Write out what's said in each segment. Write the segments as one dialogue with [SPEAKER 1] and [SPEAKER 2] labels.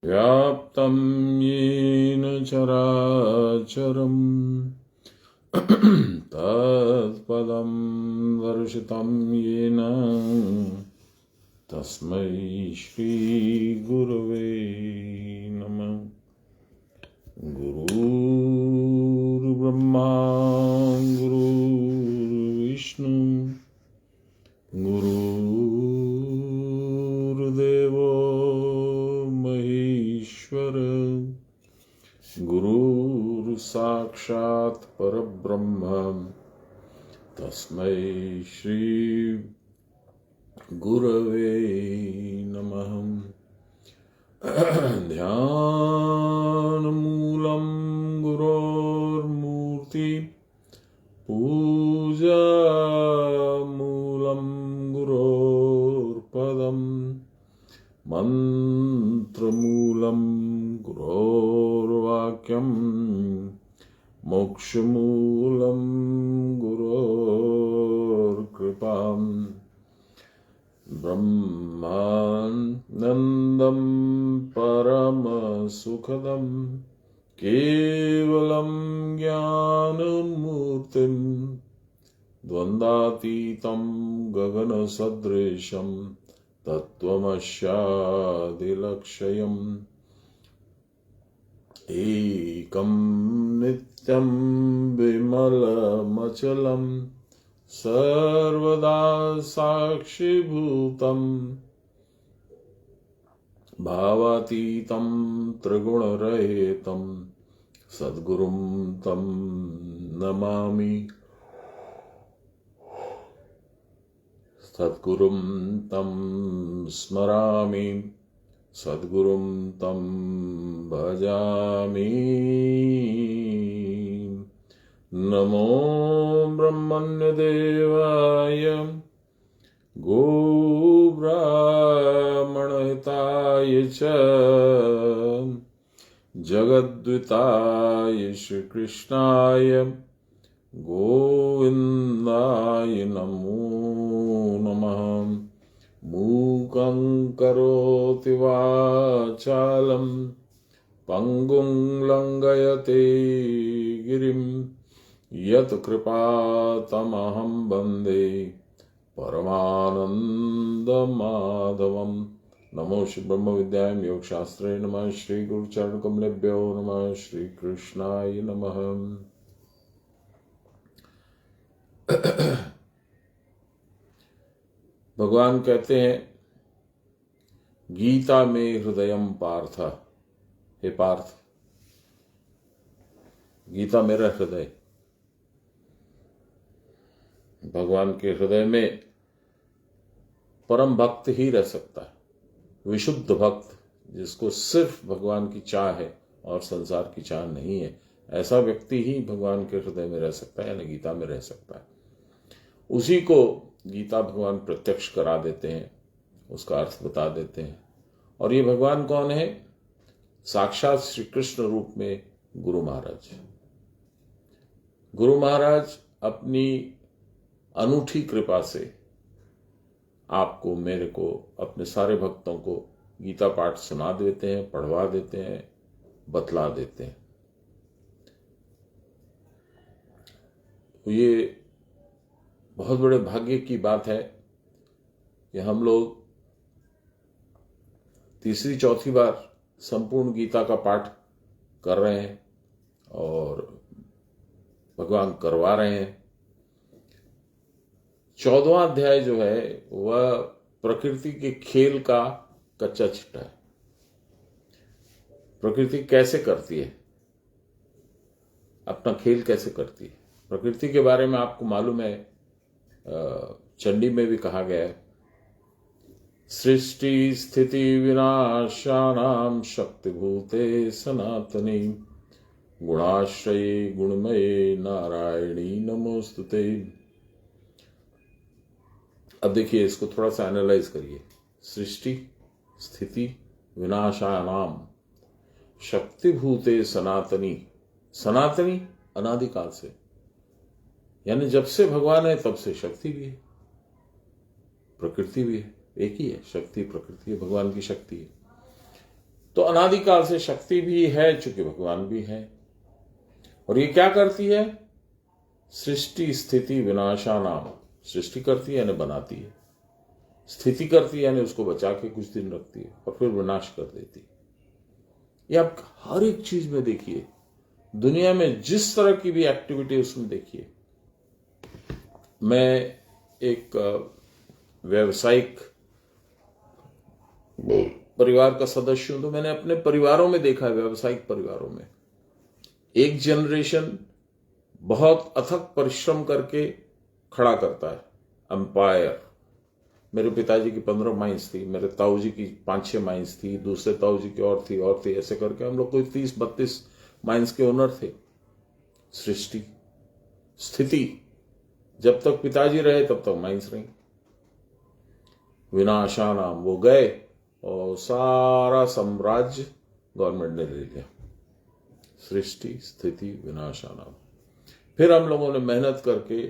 [SPEAKER 1] व्याप्तं येन चराचरं तत्पदं दर्शितं येन तस्मै श्रीगुरवे नमः। गुरुर्ब्रह्मा गुरुर्विष्णु गुरुर्देवो महेश्वर गुरुर्साक्षात् परब्रह्म तस्मै श्री गुरवे नमः। ध्यानमूलं गुरोर्मूर्ति पूजामूलं गुरोर्पदं मन्त्रमूलं गुरोर्वाक्यं मोक्षमूलं गुरोर्कृपाम् ब्रह्मानन्दं परमसुखदं केवलं ज्ञानमूर्तिं द्वन्द्वातीतं गगनसदृशं तत्त्वमस्यादिलक्ष्यम् एकं नित्यं विमलमचलं सर्वदा साक्षिभूतं भावातीतं त्रिगुणरहितं सद्गुरुं तं नमामि। सद्गुरुं तं स्मरामि, सद्गुरुं तं भजामि। नमो ब्रह्मण्यदेवाय गोब्राह्मणहिताय च जगद्विताय श्रीकृष्णाय गोविन्दाय नमो नमः। मूकं करोति वाचालं पङ्गुं लङ्घयते गिरिं यत्कृपातमहं वन्दे परमानन्दमाधवं। नमो श्री ब्रह्म विद्यायां योगशास्त्रे नमः। श्री गुरुचरणकमलेभ्यो नमः। श्री कृष्णाय नमः। भगवान कहते हैं गीता में हृदयम पार्थ। हे पार्थ, गीता मेरा हृदय। भगवान के हृदय में परम भक्त ही रह सकता है, विशुद्ध भक्त, जिसको सिर्फ भगवान की चाह है और संसार की चाह नहीं है, ऐसा व्यक्ति ही भगवान के हृदय में रह सकता है, यानी गीता में रह सकता है। उसी को गीता भगवान प्रत्यक्ष करा देते हैं, उसका अर्थ बता देते हैं। और ये भगवान कौन है? साक्षात श्री कृष्ण रूप में गुरु महाराज। गुरु महाराज अपनी अनूठी कृपा से आपको, मेरे को, अपने सारे भक्तों को गीता पाठ सुना देते हैं, पढ़वा देते हैं, बतला देते हैं। ये बहुत बड़े भाग्य की बात है कि हम लोग तीसरी चौथी बार संपूर्ण गीता का पाठ कर रहे हैं और भगवान करवा रहे हैं। 14वां अध्याय जो है वह प्रकृति के खेल का कच्चा चिट्ठा है। प्रकृति कैसे करती है, अपना खेल कैसे करती है। प्रकृति के बारे में आपको मालूम है, चंडी में भी कहा गया है, सृष्टि स्थिति विनाशानां शक्तिभूते सनातनी गुणाश्रये गुणमये नारायणी नमोस्तुते। अब देखिए, इसको थोड़ा सा एनालाइज करिए। सृष्टि स्थिति विनाशानाम शक्तिभूते सनातनी। सनातनी अनादिकाल से, यानी जब से भगवान है तब से शक्ति भी है, प्रकृति भी है, एक ही है। शक्ति प्रकृति है, भगवान की शक्ति है। तो अनादिकाल से शक्ति भी है, चूंकि भगवान भी है। और ये क्या करती है? सृष्टि स्थिति विनाशानाम। सृष्टि करती है यानी बनाती है, स्थिति करती है यानी उसको बचा के कुछ दिन रखती है, और फिर विनाश कर देती है। ये आप हर एक चीज में देखिए, दुनिया में जिस तरह की भी एक्टिविटी उसमें देखिए। मैं एक व्यावसायिक परिवार का सदस्य हूं, तो मैंने अपने परिवारों में देखा है, व्यावसायिक परिवारों में एक जनरेशन बहुत अथक परिश्रम करके खड़ा करता है एम्पायर। मेरे पिताजी की 15 माइंस थी, मेरे ताऊ जी की 5-6 माइंस थी, दूसरे ताऊ जी की और थी, ऐसे करके हम लोग कोई 30-32 माइंस के ओनर थे। सृष्टि स्थिति, जब तक पिताजी रहे तब तक माइंस रही। विनाशानाम, वो गए और सारा साम्राज्य गवर्नमेंट ने ले लिया। सृष्टि स्थिति विनाशानाम। फिर हम लोगों ने मेहनत करके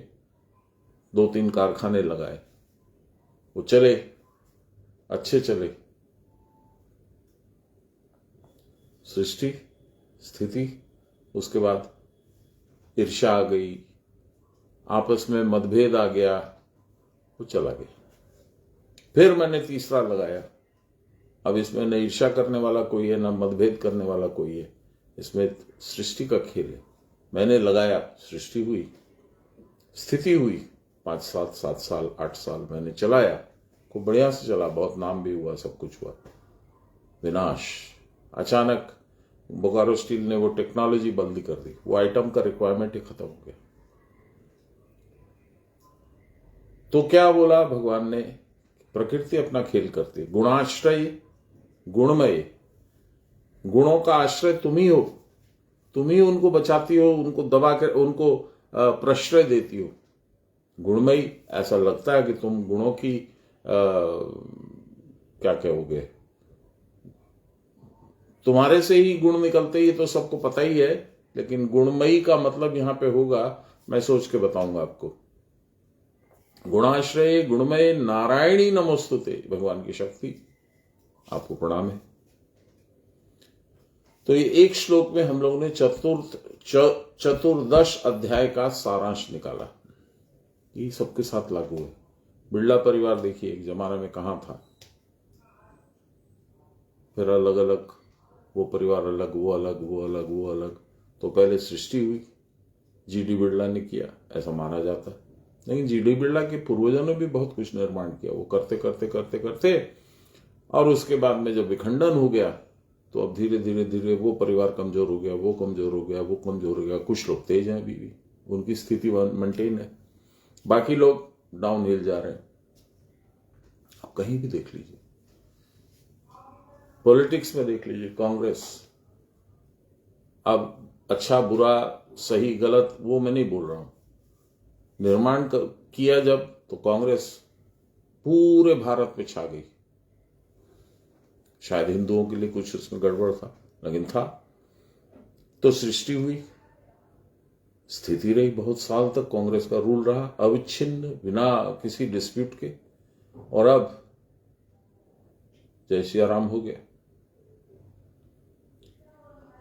[SPEAKER 1] 2-3 कारखाने लगाए, वो चले, अच्छे चले। सृष्टि स्थिति, उसके बाद ईर्ष्या आ गई, आपस में मतभेद आ गया, वो चला गया। फिर मैंने तीसरा लगाया। अब इसमें न ईर्ष्या करने वाला कोई है, न मतभेद करने वाला कोई है, इसमें सृष्टि का खेल है। मैंने लगाया, सृष्टि हुई, स्थिति हुई, 5-7 साल 8 साल मैंने चलाया, खूब बढ़िया से चला, बहुत नाम भी हुआ, सब कुछ हुआ। विनाश, अचानक बोकारो स्टील ने वो टेक्नोलॉजी बंद कर दी, वो आइटम का रिक्वायरमेंट ही खत्म हो गया। तो क्या बोला भगवान ने? प्रकृति अपना खेल करती है, गुणाश्रय गुणमय। गुणों का आश्रय तुम ही हो, तुम ही उनको बचाती हो, उनको दबा कर उनको प्रश्रय देती हो। गुणमयी, ऐसा लगता है कि तुम गुणों की क्या कहोगे, तुम्हारे से ही गुण निकलते ही, तो सबको पता ही है, लेकिन गुणमयी का मतलब यहां पे होगा, मैं सोच के बताऊंगा आपको। गुणाश्रय गुणमय नारायणी नमोस्तुते, भगवान की शक्ति, आपको प्रणाम है। तो ये एक श्लोक में हम लोगों ने चतुर्दश अध्याय का सारांश निकाला। ये सबके साथ लागू है। बिरला परिवार देखिए, एक जमाने में कहां था, फिर अलग अलग, वो परिवार अलग, वो अलग, वो अलग, वो अलग। तो पहले सृष्टि हुई, जीडी बिरला ने किया, ऐसा माना जाता है। लेकिन जीडी बिरला के पूर्वजों ने भी बहुत कुछ निर्माण किया, वो करते करते करते करते, और उसके बाद में जब विखंडन हो गया, तो अब धीरे धीरे धीरे वो परिवार कमजोर हो गया, वो कमजोर हो गया, वो कमजोर हो गया। कुछ लोग तेज हैं अभी भी, उनकी स्थिति मेंटेन है, बाकी लोग डाउन हिल जा रहे हैं। आप कहीं भी देख लीजिए, पॉलिटिक्स में देख लीजिए, कांग्रेस, अब अच्छा बुरा सही गलत वो मैं नहीं बोल रहा हूं, निर्माण किया जब, तो कांग्रेस पूरे भारत में छा गई। शायद हिंदुओं के लिए कुछ उसमें गड़बड़ था, लेकिन था। तो सृष्टि हुई, स्थिति रही, बहुत साल तक कांग्रेस का रूल रहा, अविच्छिन्न, बिना किसी डिस्प्यूट के। और अब जय श्री राम हो गया,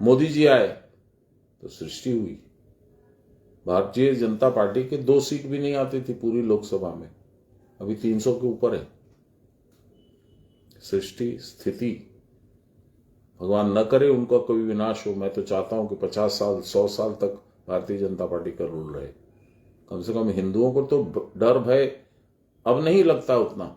[SPEAKER 1] मोदी जी आए तो सृष्टि हुई। भारतीय जनता पार्टी के 2 सीट भी नहीं आती थी पूरी लोकसभा में, अभी 300 के ऊपर है। सृष्टि स्थिति, भगवान न करे उनका कोई विनाश हो। मैं तो चाहता हूं कि 50 साल 100 साल तक भारतीय जनता पार्टी का रूल रहे। कम से कम हिंदुओं को तो डर भय अब नहीं लगता उतना।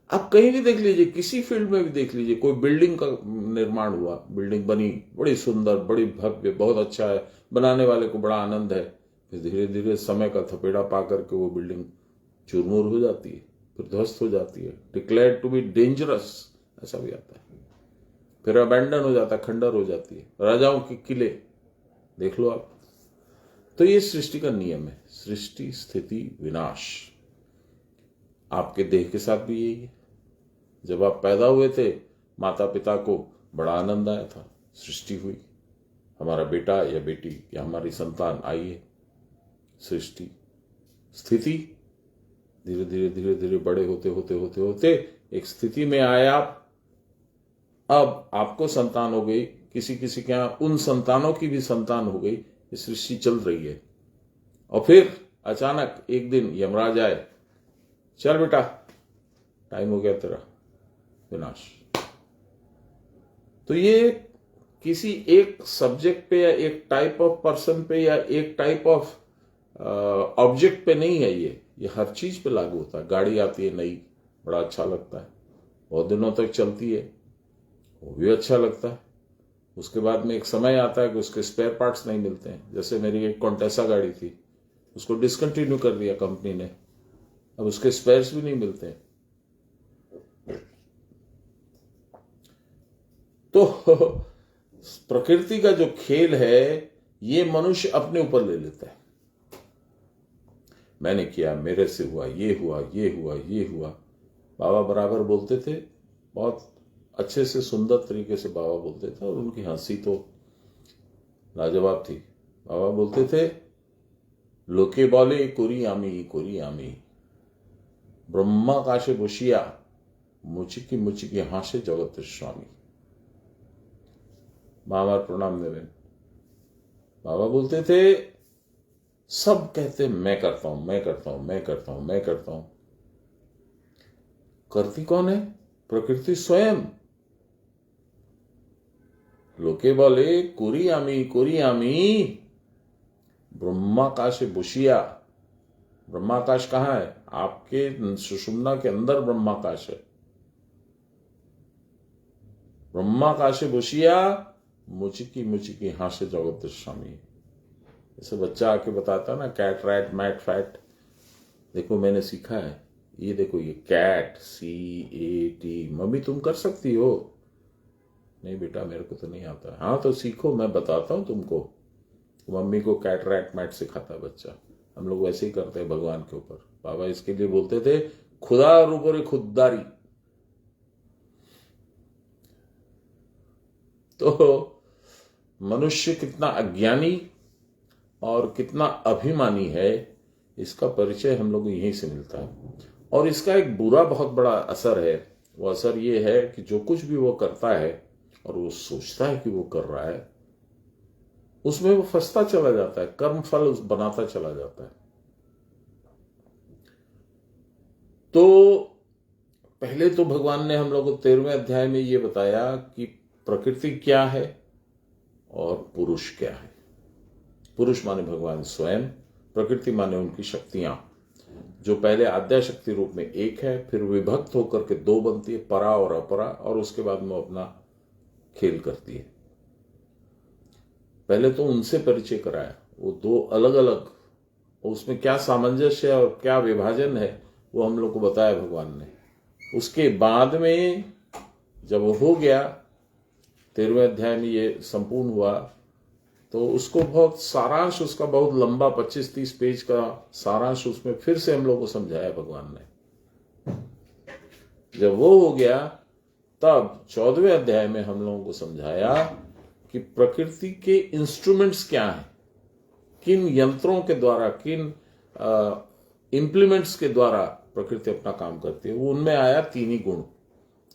[SPEAKER 1] आप कहीं भी देख लीजिए, किसी फील्ड में भी देख लीजिए, कोई बिल्डिंग का निर्माण हुआ, बिल्डिंग बनी, बड़ी सुंदर, बड़ी भव्य, बहुत अच्छा है, बनाने वाले को बड़ा आनंद है, फिर धीरे धीरे समय का थपेड़ा पा करके वो बिल्डिंग चूरमूर हो जाती है, फिर ध्वस्त हो जाती है, डिक्लेयर्ड टू बी डेंजरस, ऐसा भी आता है, फिर अबैंडन हो जाता है, खंडर हो जाती है। राजाओं के किले देख लो आप। तो ये सृष्टि का नियम है, सृष्टि स्थिति विनाश। आपके देह के साथ भी यही है। जब आप पैदा हुए थे, माता पिता को बड़ा आनंद आया था, सृष्टि हुई, हमारा बेटा या बेटी या हमारी संतान आई है, सृष्टि स्थिति, धीरे धीरे धीरे धीरे बड़े होते होते होते होते एक स्थिति में आए आप, अब आपको संतान हो गई, किसी किसी के यहां उन संतानों की भी संतान हो गई, ये सृष्टि चल रही है। और फिर अचानक एक दिन यमराज आए, चल बेटा टाइम हो गया तेरा, विनाश। तो ये किसी एक सब्जेक्ट पे या एक टाइप ऑफ पर्सन पे या एक टाइप ऑफ ऑब्जेक्ट पे नहीं है, ये हर चीज पे लागू होता है। गाड़ी आती है नई, बड़ा अच्छा लगता है, बहुत दिनों तक चलती है, वो भी अच्छा लगता है। उसके बाद में एक समय आता है कि उसके स्पेयर पार्ट्स नहीं मिलते हैं। जैसे मेरी एक कॉन्टेसा गाड़ी थी, उसको डिसकंटिन्यू कर दिया कंपनी ने, अब उसके स्पेयर्स भी नहीं मिलते हैं। तो प्रकृति का जो खेल है ये मनुष्य अपने ऊपर ले लेता है। मैंने किया, मेरे से हुआ, ये हुआ, ये हुआ, ये हुआ। बाबा बराबर बोलते थे, बहुत अच्छे से सुंदर तरीके से बाबा बोलते थे, और उनकी हंसी तो लाजवाब थी। बाबा बोलते थे, लोके बोले कोरी आमी कोरी आमी, ब्रह्मा काशे बसिया मुचिकी मुचिकी हासे जगत स्वामी। बाबा प्रणाम देवेन। बाबा बोलते थे, सब कहते मैं करता हूं, मैं करता हूं, मैं करता हूं, मैं करता हूं। करती कौन है? प्रकृति स्वयं। लोके बोले कोरी आमी, ब्रह्माकाश बसिया। ब्रह्माकाश कहां है? आपके सुषुम्ना के अंदर ब्रह्माकाश है। ब्रह्माकाश बसिया मुचिकी मुचिकी हास्य जगत स्वामी। जैसे बच्चा आके बताता ना, कैट रैट मैट फैट, देखो मैंने सीखा है, ये देखो ये कैट, CAT, मम्मी तुम कर सकती हो? नहीं बेटा मेरे को तो नहीं आता। हाँ तो सीखो, मैं बताता हूं तुमको। मम्मी को कैट रैट मैट सिखाता है बच्चा। हम लोग वैसे ही करते हैं भगवान के ऊपर। बाबा इसके लिए बोलते थे, खुदा ऊपर खुददारी। तो मनुष्य कितना अज्ञानी और कितना अभिमानी है, इसका परिचय हम लोग को यहीं से मिलता है। और इसका एक बुरा बहुत बड़ा असर है। वो असर ये है कि जो कुछ भी वो करता है और वो सोचता है कि वो कर रहा है, उसमें वो फंसता चला जाता है, कर्म फल बनाता चला जाता है। तो पहले तो भगवान ने हम लोग को 13वें अध्याय में ये बताया कि प्रकृति क्या है और पुरुष क्या है। पुरुष माने भगवान स्वयं, प्रकृति माने उनकी शक्तियां, जो पहले आद्या शक्ति रूप में एक है, फिर विभक्त होकर के दो बनती है, परा और अपरा, और उसके बाद में अपना खेल करती है। पहले तो उनसे परिचय कराया, वो दो अलग अलग, उसमें क्या सामंजस्य और क्या विभाजन है वो हम लोग को बताया भगवान ने। उसके बाद में जब वो हो गया, 13वें अध्याय में ये संपूर्ण हुआ, तो उसको बहुत सारांश, उसका बहुत लंबा 25-30 पेज का सारांश उसमें फिर से हम लोग को समझाया भगवान ने। जब वो हो गया, तब 14वें अध्याय में हम लोगों को समझाया कि प्रकृति के इंस्ट्रूमेंट्स क्या हैं, किन यंत्रों के द्वारा, किन इंप्लीमेंट्स के द्वारा प्रकृति अपना काम करती है। वो उनमें आया 3 ही गुण,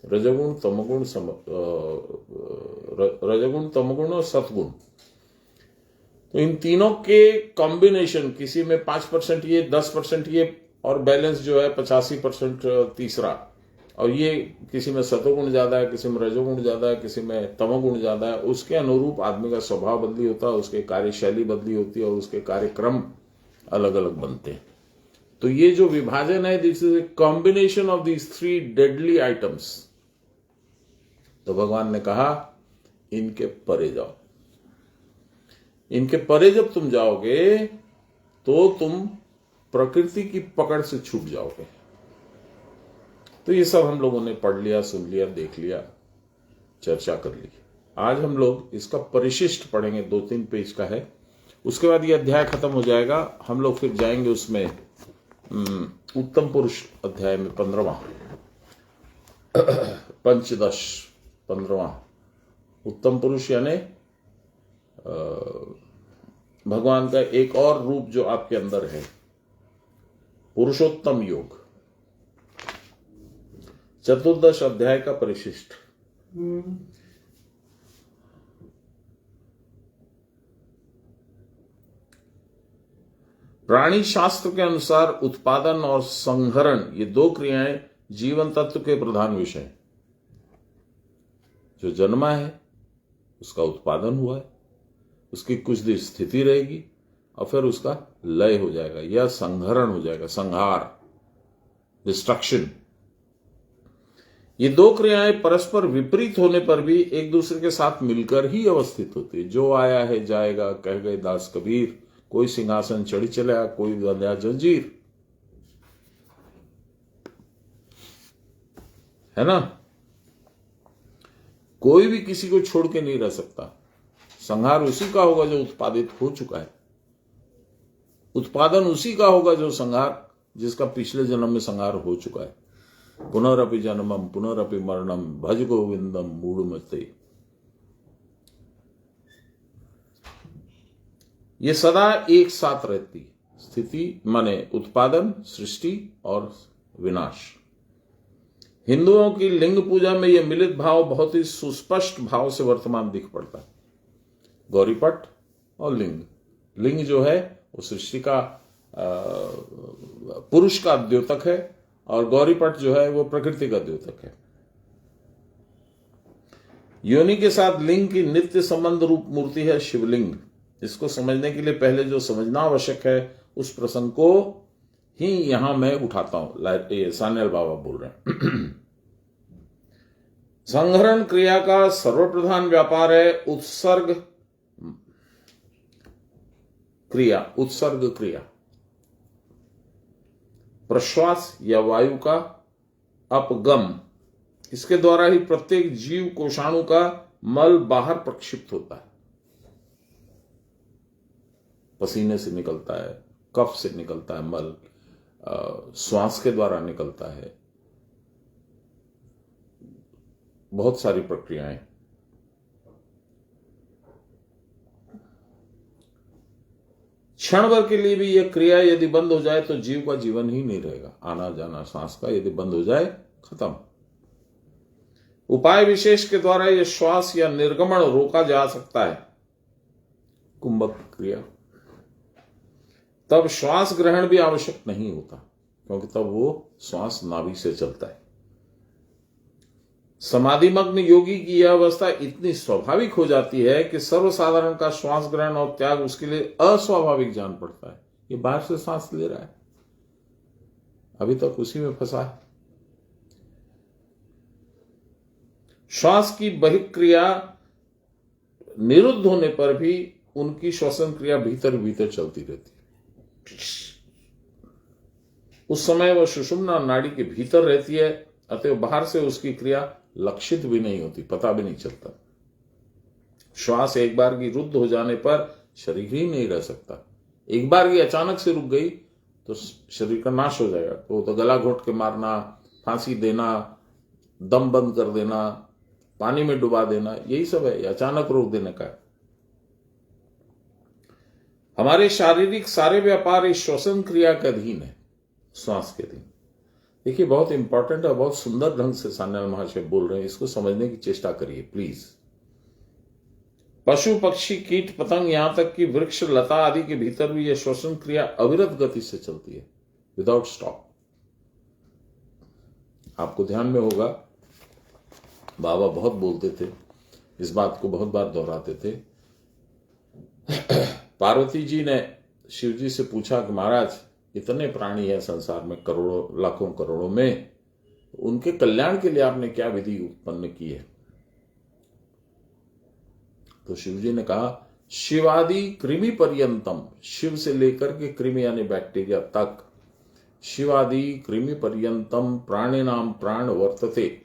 [SPEAKER 1] रजगुण, तमगुण और सतगुण। तो इन तीनों के कॉम्बिनेशन, किसी में 5% ये, 10% ये, और बैलेंस जो है 85% तीसरा, और ये किसी में सतोगुण ज्यादा है, किसी में रजोगुण ज्यादा है, किसी में तमोगुण ज्यादा है। उसके अनुरूप आदमी का स्वभाव बदली होता है, उसके कार्यशैली बदली होती है, और उसके कार्यक्रम अलग अलग बनते हैं। तो ये जो विभाजन है, this is a combination of these 3 deadly items. तो भगवान ने कहा, इनके परे जाओ। इनके परे जब तुम जाओगे तो तुम प्रकृति की पकड़ से छूट जाओगे। तो ये सब हम लोगों ने पढ़ लिया, सुन लिया, देख लिया, चर्चा कर ली। आज हम लोग इसका परिशिष्ट पढ़ेंगे, 2-3 पेज का है। उसके बाद ये अध्याय खत्म हो जाएगा। हम लोग फिर जाएंगे उसमें उत्तम पुरुष अध्याय में 15वां, पंचदश 15वां उत्तम पुरुष, यानी भगवान का एक और रूप जो आपके अंदर है, पुरुषोत्तम योग। 14दश अध्याय का परिशिष्ट, प्राणी शास्त्र के अनुसार उत्पादन और संहरण ये दो क्रियाएं जीवन तत्व के प्रधान विषय हैं। जो जन्मा है उसका उत्पादन हुआ है, उसकी कुछ देर स्थिति रहेगी और फिर उसका लय हो जाएगा या संहरण हो जाएगा, संहार, डिस्ट्रक्शन। ये दो क्रियाएं परस्पर विपरीत होने पर भी एक दूसरे के साथ मिलकर ही अवस्थित होती है। जो आया है जाएगा, कह गए दास कबीर। कोई सिंहासन चढ़ी चला, कोई बंधा जंजीर, है ना। कोई भी किसी को छोड़ के नहीं रह सकता। संहार उसी का होगा जो उत्पादित हो चुका है, उत्पादन उसी का होगा जो संहार, जिसका पिछले जन्म में संहार हो चुका है। पुनरअपि जन्मम पुनरअपि मरणम भज गोविंदम मूढ़मते। ये सदा एक साथ रहती स्थिति, माने उत्पादन, सृष्टि और विनाश। हिंदुओं की लिंग पूजा में यह मिलित भाव बहुत ही सुस्पष्ट भाव से वर्तमान दिख पड़ता है। गौरीपट और लिंग, लिंग जो है वो सृष्टि का पुरुष का द्योतक है और गौरीपट जो है वो प्रकृति का द्योतक है। योनि के साथ लिंग की नित्य संबंध रूप मूर्ति है शिवलिंग। इसको समझने के लिए पहले जो समझना आवश्यक है उस प्रसंग को ही यहां मैं उठाता हूं। सान्याल बाबा बोल रहे हैं। संहरण क्रिया का सर्वप्रधान व्यापार है उत्सर्ग क्रिया। उत्सर्ग क्रिया प्रश्वास या वायु का अपगम, इसके द्वारा ही प्रत्येक जीव कोषाणु का मल बाहर प्रक्षिप्त होता है। पसीने से निकलता है, कफ से निकलता है मल, श्वास के द्वारा निकलता है, बहुत सारी प्रक्रियाएं। क्षण भर के लिए भी यह क्रिया यदि बंद हो जाए तो जीव का जीवन ही नहीं रहेगा। आना जाना सांस का यदि बंद हो जाए, खत्म। उपाय विशेष के द्वारा यह श्वास या निर्गमन रोका जा सकता है। कुंभक क्रिया, तब श्वास ग्रहण भी आवश्यक नहीं होता क्योंकि तब वो श्वास नाभि से चलता है। समाधिमग्न योगी की यह अवस्था इतनी स्वाभाविक हो जाती है कि सर्वसाधारण का श्वास ग्रहण और त्याग उसके लिए अस्वाभाविक जान पड़ता है। ये बाहर से सांस ले रहा है, अभी तक उसी में फंसा है। श्वास की बहिक्रिया निरुद्ध होने पर भी उनकी श्वसन क्रिया भीतर भीतर चलती रहती है। उस समय वह सुषुम्ना नाड़ी के भीतर रहती है, अतः बाहर से उसकी क्रिया लक्षित भी नहीं होती, पता भी नहीं चलता। श्वास एक बार की रुद्ध हो जाने पर शरीर ही नहीं रह सकता। एक बार की अचानक से रुक गई तो शरीर का नाश हो जाएगा। तो गला घोट के मारना, फांसी देना, दम बंद कर देना, पानी में डुबा देना, यही सब है। अचानक रोक देने का है। हमारे शारीरिक सारे व्यापार इस श्वसन क्रिया के अधीन है, श्वास के अधीन। देखिए, बहुत इंपॉर्टेंट और बहुत सुंदर ढंग से सान्याल महाशय बोल रहे हैं। इसको समझने की चेष्टा करिए प्लीज। पशु पक्षी कीट पतंग, यहां तक कि वृक्ष लता आदि के भीतर भी यह श्वसन क्रिया अविरत गति से चलती है, विदाउट स्टॉप। आपको ध्यान में होगा, बाबा बहुत बोलते थे, इस बात को बहुत बार दोहराते थे। पार्वती जी ने शिव जी से पूछा कि महाराज, इतने प्राणी हैं संसार में, करोड़ों लाखों करोड़ों में, उनके कल्याण के लिए आपने क्या विधि उत्पन्न की है? तो शिव जी ने कहा, शिवादि कृमि पर्यंतम, शिव से लेकर के कृमि यानी बैक्टीरिया तक, शिवादि कृमि पर्यंतम प्राणी नाम प्राण वर्तते,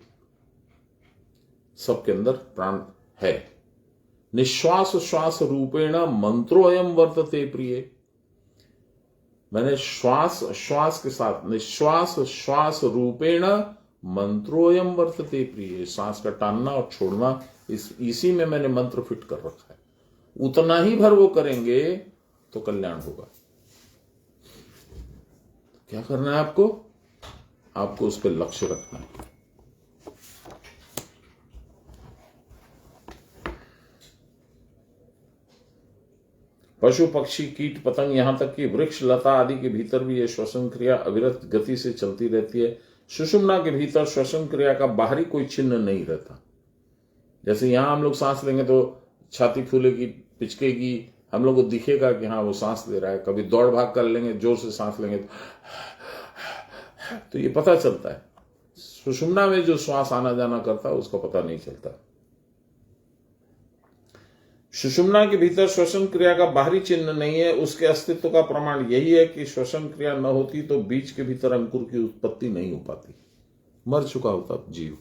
[SPEAKER 1] सबके अंदर प्राण है। निश्वास श्वास रूपेण मंत्रोयम वर्तते प्रिय, मैंने श्वास श्वास के साथ निश्वास श्वास रूपेण मंत्रोयम वर्तते प्रिय, सांस का टानना और छोड़ना, इसी में मैंने मंत्र फिट कर रखा है। उतना ही भर वो करेंगे तो कल्याण होगा। क्या करना है आपको? आपको उस पर लक्ष्य रखना है। पशु पक्षी कीट पतंग यहां तक कि वृक्ष लता आदि के भीतर भी यह श्वसन क्रिया अविरत गति से चलती रहती है। सुषुम्ना के भीतर श्वसन क्रिया का बाहरी कोई चिन्ह नहीं रहता। जैसे यहां हम लोग सांस लेंगे तो छाती फूलेगी, पिचकेगी, हम लोग को दिखेगा कि हाँ वो सांस ले रहा है। कभी दौड़ भाग कर लेंगे, जोर से सांस लेंगे तो ये पता चलता है। सुषुम्ना में जो श्वास आना जाना करता है उसका पता नहीं चलता। सुषुम्ना के भीतर श्वसन क्रिया का बाहरी चिन्ह नहीं है। उसके अस्तित्व का प्रमाण यही है कि श्वसन क्रिया न होती तो बीज के भीतर अंकुर की उत्पत्ति नहीं हो पाती, मर चुका होता जीव।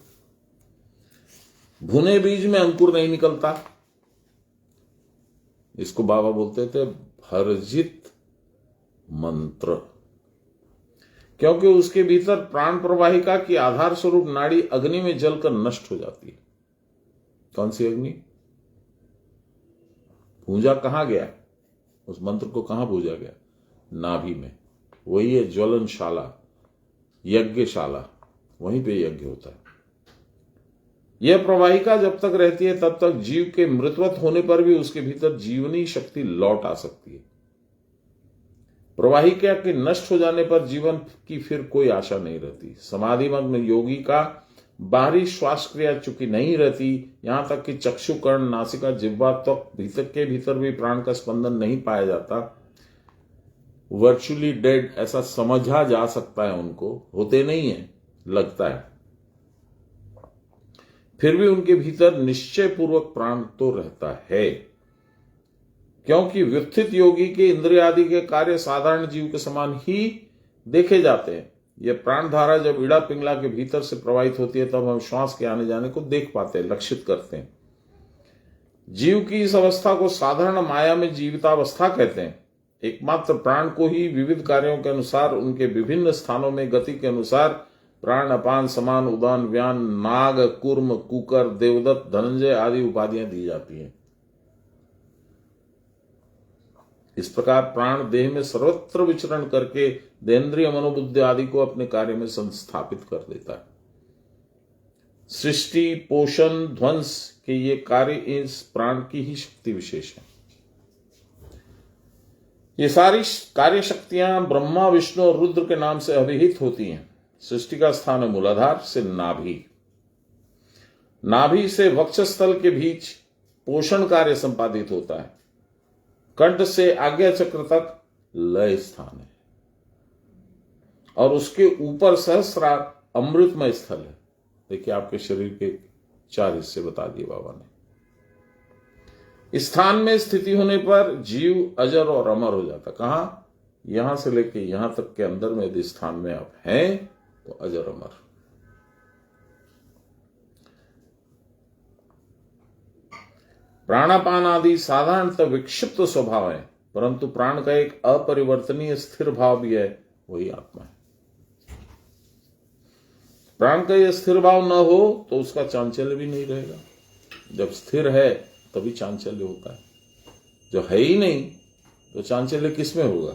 [SPEAKER 1] भुने बीज में अंकुर नहीं निकलता। इसको बाबा बोलते थे भर्जित मंत्र, क्योंकि उसके भीतर प्राण प्रवाहिका की आधार स्वरूप नाड़ी अग्नि में जलकर नष्ट हो जाती है। कौन सी अग्नि? पूजा कहां गया? उस मंत्र को कहां पूजा गया? नाभि में। वही है ज्वलनशाला, यज्ञशाला, वहीं पे यज्ञ होता है। यह प्रवाहिका जब तक रहती है तब तक जीव के मृतवत होने पर भी उसके भीतर जीवनी शक्ति लौट आ सकती है। प्रवाहिका के नष्ट हो जाने पर जीवन की फिर कोई आशा नहीं रहती। समाधिमग्न योगी का बाहरी श्वास क्रिया चूंकि नहीं रहती, यहां तक कि चक्षु, कर्ण, नासिका, जिह्वा, त्वक भीतर के भीतर भी प्राण का स्पंदन नहीं पाया जाता। वर्चुअली डेड ऐसा समझा जा सकता है उनको, होते नहीं है, लगता है। फिर भी उनके भीतर निश्चय पूर्वक प्राण तो रहता है, क्योंकि व्युत्थित योगी के इंद्रिय आदि के कार्य साधारण जीव के समान ही देखे जाते हैं। यह प्राण धारा जब इड़ा पिंगला के भीतर से प्रवाहित होती है तब हम श्वास के आने जाने को देख पाते हैं, लक्षित करते हैं। जीव की इस अवस्था को साधारण माया में जीवितावस्था कहते हैं। एकमात्र प्राण को ही विविध कार्यों के अनुसार उनके विभिन्न स्थानों में गति के अनुसार प्राण, अपान, समान, उदान, व्यान, नाग, कूर्म, कुकर, देवदत्त, धनंजय आदि उपाधियां दी जाती हैं। इस प्रकार प्राण देह में सर्वत्र विचरण करके देहेंद्रिय, मनोबुद्धि आदि को अपने कार्य में संस्थापित कर देता है। सृष्टि, पोषण, ध्वंस के ये कार्य इस प्राण की ही शक्ति विशेष है। ये सारी कार्य शक्तियां ब्रह्मा, विष्णु और रुद्र के नाम से अभिहित होती हैं। सृष्टि का स्थान है मूलाधार से नाभि। नाभि से वक्षस्थल के बीच पोषण कार्य संपादित होता है। कंठ से आज्ञा चक्र तक लय स्थान है और उसके ऊपर सहस्रार अमृतमय स्थल है। देखिए आपके शरीर के 4 हिस्से बता दिए बाबा ने। इस स्थान में स्थिति होने पर जीव अजर और अमर हो जाता। कहां? यहां से लेके यहां तक के अंदर में यदि स्थान में आप हैं तो अजर अमर। प्राणापान आदि साधारणतः विक्षिप्त स्वभाव है, परंतु प्राण का एक अपरिवर्तनीय स्थिर भाव भी है, वही आत्मा है। प्राण का यह स्थिर भाव न हो तो उसका चांचल्य भी नहीं रहेगा। जब स्थिर है तभी चांचल्य होता है। जो है ही नहीं तो चांचल्य किसमें होगा?